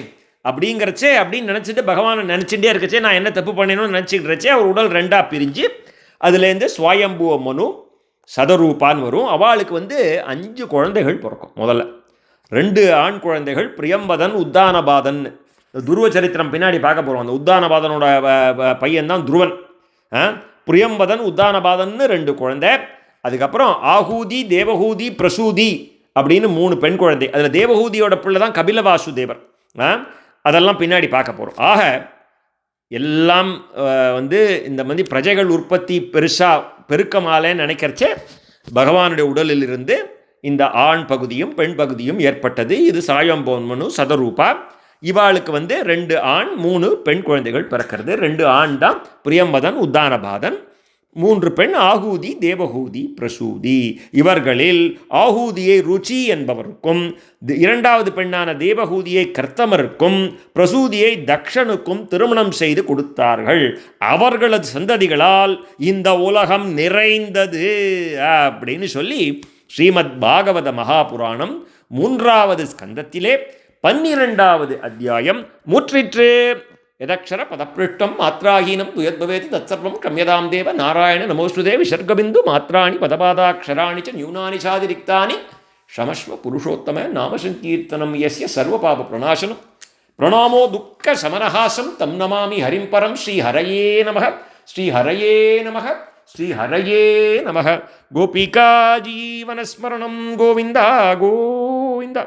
A: அப்படிங்கிறச்சே அப்படின்னு நினச்சிட்டு பகவானை நினச்சிட்டே இருக்கச்சே நான் என்ன தப்பு பண்ணணும்னு நினச்சிக்கிட்டச்சே அவர் உடல் ரெண்டாக பிரிஞ்சு அதுலேருந்து ஸ்வயம்புவ மனு சதரூபான்னு வரும். அவளுக்கு 5 குழந்தைகள் பிறக்கும். முதல்ல 2 ஆண் குழந்தைகள், பிரியம்பதன் உத்தானபாதன். துருவ சரித்திரம் பின்னாடி பார்க்க போகிறோம். அந்த உத்தானபாதனோட பையன்தான் துருவன். பிரியம்பதன் உத்தானபாதன்னு 2 குழந்தை. அதுக்கப்புறம் ஆகூதி தேவகூதி பிரசூதி அப்படின்னு 3 பெண் குழந்தை. அதில் தேவகூதியோட பிள்ளை தான் கபில வாசுதேவர். அதெல்லாம் பின்னாடி பார்க்க போகிறோம். ஆக எல்லாம் இந்த மாதிரி பிரஜைகள் உற்பத்தி பெருசாக பெருக்கமாலேன்னு நினைக்கிறச்சே பகவானுடைய உடலிலிருந்து இந்த ஆண் பகுதியும் பெண் பகுதியும் ஏற்பட்டது. இது சாயம்போன்மனு சதரூபா. இவாளுக்கு 2 ஆண் 3 பெண் குழந்தைகள் பிறக்கிறது. 2 ஆண் தான் பிரியம்பதன் உத்தானபாதன், 3 பெண் ஆகூதி தேவகூதி பிரசூதி. இவர்களில் ஆகூதியை ருச்சி என்பவருக்கும், 2வது பெண்ணான தேவகூதியை கர்த்தமருக்கும், பிரசூதியை தக்ஷனுக்கும் திருமணம் செய்து கொடுத்தார்கள். அவர்களது சந்ததிகளால் இந்த உலகம் நிறைந்தது அப்படின்னு சொல்லி ஸ்ரீமத் பாகவத மகாபுராணம் 3வது ஸ்கந்தத்திலே 12வது அத்தியாயம் முற்றிற்று. யதக்ஷர பதப்பிருஷ்டம் மாத்ராஹீனம் துயத்பவேதி தத்சர்வம் கம்யதாம் தேவ நாராயண நமோஸ்துதே விசர்கபிந்து மாத்ராணி பதபாதாட்சராணி ச நியூனானி சாதிரிக்தானி ஷமஸ்வ புருஷோத்தம நாமசங்கீர்த்தனம் யஸ்ய சர்வபாப பிரணாசனம் பிரணாமோ துக்க சமனஹாசம் தம் நமாமி ஹரிம் பரம். ஸ்ரீஹரயே நமः, ஸ்ரீஹரயே நமः, ஸ்ரீஹரயே நமः. கோபிகா ஜீவனஸ்மரணம் கோவிந்தா கோவிந்தா.